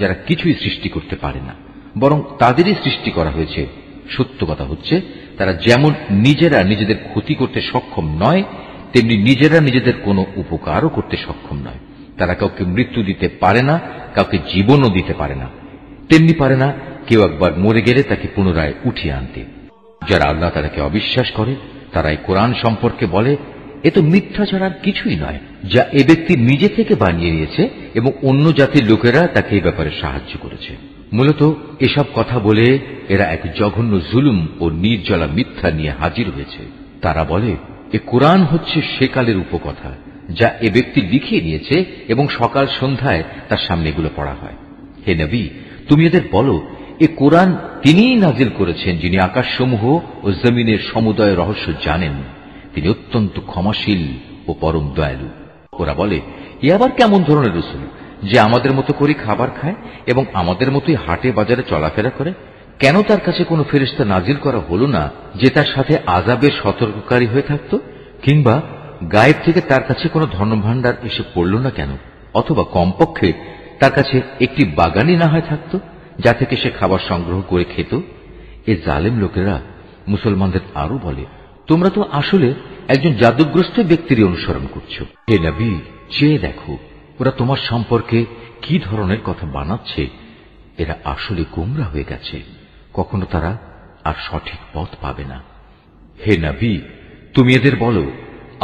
যারা কিছুই সৃষ্টি করতে পারে না, বরং তাদেরই সৃষ্টি করা হয়েছে। সত্য কথা হচ্ছে তারা যেমন নিজেরা নিজেদের ক্ষতি করতে সক্ষম নয় তেমনি নিজেরা নিজেদের কোনো উপকারও করতে সক্ষম নয়। তারা কাউকে মৃত্যু দিতে পারে না, কাউকে জীবনও দিতে পারে না, তেমনি পারে না কেউ একবার মরে গেলে তাকে পুনরায় উঠিয়ে আনতে। যারা আল্লাহ তাআলাকে অবিশ্বাস করে তারা এই কোরআন সম্পর্কে বলে, এ তো মিথ্যা ছাড়া আর কিছুই নয়, যা এ ব্যক্তি নিজে থেকে বানিয়ে নিয়েছে এবং অন্য জাতির লোকেরা তাকে এই ব্যাপারে সাহায্য করেছে। মূলত এসব কথা বলে এরা এক জঘন্য জুলুম ও নির্জলা মিথ্যা নিয়ে হাজির হয়েছে। তারা বলে এ কোরআন হচ্ছে সেকালের উপকথা, যা এ ব্যক্তি লিখিয়ে নিয়েছে এবং সকাল সন্ধ্যায় তার সামনে এগুলো পড়া হয়। হে নবী, তুমি এদের বলো, এ কোরআন তিনিই নাজিল করেছেন, যিনি আকাশসমূহ ও জমিনের সমুদয় রহস্য জানেন। তিনি অত্যন্ত ক্ষমাশীল ও পরম দয়ালু। ওরা বলে, এ আবার কেমন ধরনের রাসূল যে আমাদের মতো করে খাবার খায় এবং আমাদের মতোই হাটে বাজারে চলাফেরা করে? কেন তার কাছে কোনো ফেরেশতা নাজিল করা হলো না যে তার সাথে আযাবের সতর্ককারী হয়ে থাকত? কিংবা গায়েব থেকে তার কাছে কোনো ধনভাণ্ডার এসে পড়ল না কেন? অথবা কমপক্ষে তার কাছে একটি বাগানই না হয় থাকত, যা থেকে সে খাবার সংগ্রহ করে খেত? এ জালেম লোকেরা মুসলমানদের আরো বলে, তোমরা তো আসলে একজন জাদুগ্রস্ত ব্যক্তির অনুসরণ করছো। হে নবী, চেয়ে দেখো ওরা তোমার সম্পর্কে কি ধরনের কথা বানাচ্ছে। এরা আসলে গোমরা হয়ে গেছে, কখনো তারা আর সঠিক পথ পাবে না। হে নবী, তুমি এদের বলো,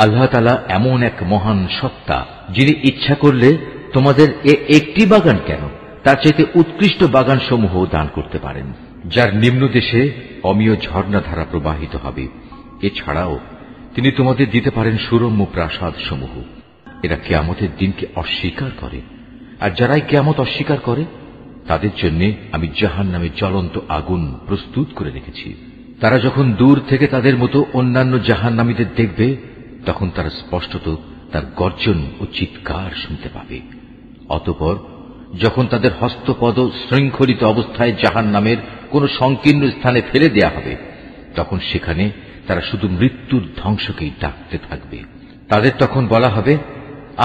আল্লাহ তাআলা এমন এক মহান সত্তা, যিনি ইচ্ছা করলে তোমাদের একটি বাগান কেন, তার চাইতে উৎকৃষ্ট বাগান সমূহ দান করতে পারেন, যার নিম্ন দেশে অমীয় ঝর্ণাধারা প্রবাহিত হবে। এছাড়াও তিনি তোমাদের দিতে পারেন সুরম্য প্রাসাদ সমূহ। এরা কিয়ামতের দিনকে অস্বীকার করে, আর যারাই কিয়ামত অস্বীকার করে তাদের জন্য আমি জাহান্নামে জ্বলন্ত আগুন প্রস্তুত করে রেখেছি। তারা যখন দূর থেকে তাদের মতো অন্যান্য জাহান্নামীদের দেখবে, তখন তারা স্পষ্টত তার গর্জন ও চিৎকার শুনতে পাবে। অতঃপর যখন তাদের হস্তপদ শৃঙ্খলিত অবস্থায় জাহান্নামের কোন সংকীর্ণ স্থানে ফেলে দেয়া হবে, তখন সেখানে তারা শুধু মৃত্যুর ধ্বংসকেই ডাকতে থাকবে। তাদের তখন বলা হবে,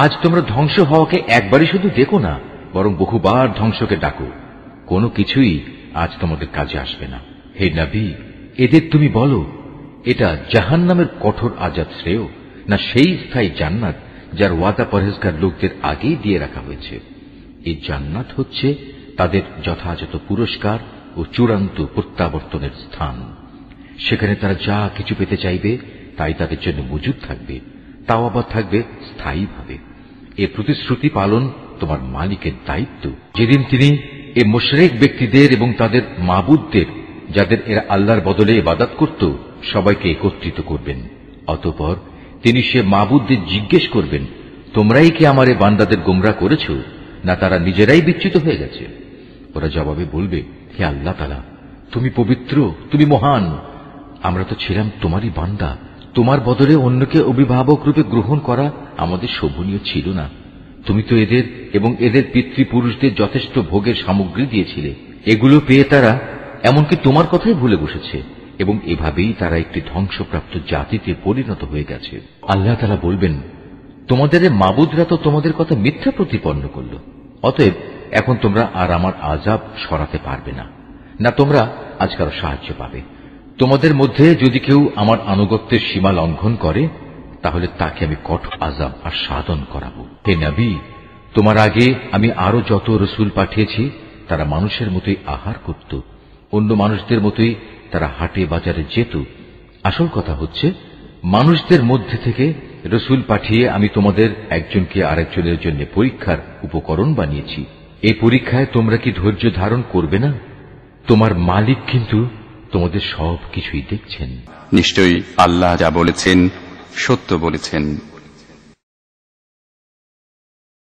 আজ তোমরা ধ্বংস হওয়াকে একবারই শুধু দেখো না, বরং বহুবার ধ্বংসকে ডাকো। কোনো কিছুই আজ তোমাদের কাজে আসবে না। হে নবী, এদের তুমি বলো, এটা জাহান্নামের কঠোর আযাব শ্রেয়, না সেই স্থায়ী জান্নাত যার ওয়াদা পরহেজগার লোকদের আগেই দিয়ে রাখা হয়েছে। এই জান্নাত হচ্ছে তাদের যথাযথ পুরস্কার ও চূড়ান্ত প্রত্যাবর্তনের স্থান। সেখানে তারা যা কিছু পেতে চাইবে তাই তাদের জন্য মজুদ থাকবে, তাও আবার থাকবে স্থায়ীভাবে। এ প্রতিশ্রুতি পালন তোমার মালিকের দায়িত্ব, যেদিন তিনি এ মুশরিক ব্যক্তিদের এবং তাদের মাবুদদের, যাদের এরা আল্লাহর বদলে ইবাদত করত, সবাইকে একত্রিত করবেন। অতঃপর তিনি সে মাবুদদের জিজ্ঞেস করবেন, তোমরাই কি আমার এ বান্দাদের গোমরাহ করেছ, না তারা নিজেরাই বিচ্যুত হয়ে গেছে? ওরা জবাবে বলবে, হে আল্লাহ তাআলা, তুমি পবিত্র, তুমি মহান। আমরা তো ছিলাম তোমারই বান্দা, তোমার বদলে অন্যকে অভিভাবক রূপে গ্রহণ করা আমাদের শোভনীয় ছিল না। তুমি তো এদের এবং এদের পিতৃপুরুষদের যথেষ্ট ভোগের সামগ্রী দিয়েছিলে। এগুলো পেয়ে তারা এমনকি তোমার কথাই ভুলে বসেছে, এবং এভাবেই তারা একটি ধ্বংসপ্রাপ্ত জাতিতে পরিণত হয়ে গেছে। আল্লাহ তাআলা বলবেন, তোমাদের মাবুদরা তো তোমাদের কথা মিথ্যা প্রতিপন্ন করল, অতএব এখন তোমরা আর আমার আযাব সরাতে পারবে না, না তোমরা আজ কারো সাহায্য পাবে। তোমাদের মধ্যে যদি কেউ আমার আনুগত্যের সীমা লঙ্ঘন করে, তাহলে তাকে আমি কঠোর আযাব আস্বাদন করাবো। হে নবী, তোমার আগে আমি আরো যত রাসূল পাঠিয়েছি, তারা মানুষের মতোই আহার করত, অন্য মানুষদের মতোই তারা হাটে বাজারে যেত। আসল কথা হচ্ছে, মানুষদের মধ্যে থেকে রাসূল পাঠিয়ে আমি তোমাদের একজনকে আরেকজনের জন্য পরীক্ষার উপকরণ বানিয়েছি। এই পরীক্ষায় তোমরা কি ধৈর্য ধারণ করবে না? তোমার মালিক কিন্তু তোমাদের সব কিছুই দেখছেন। নিশ্চয়ই আল্লাহ যা বলেছেন সত্য বলেছেন।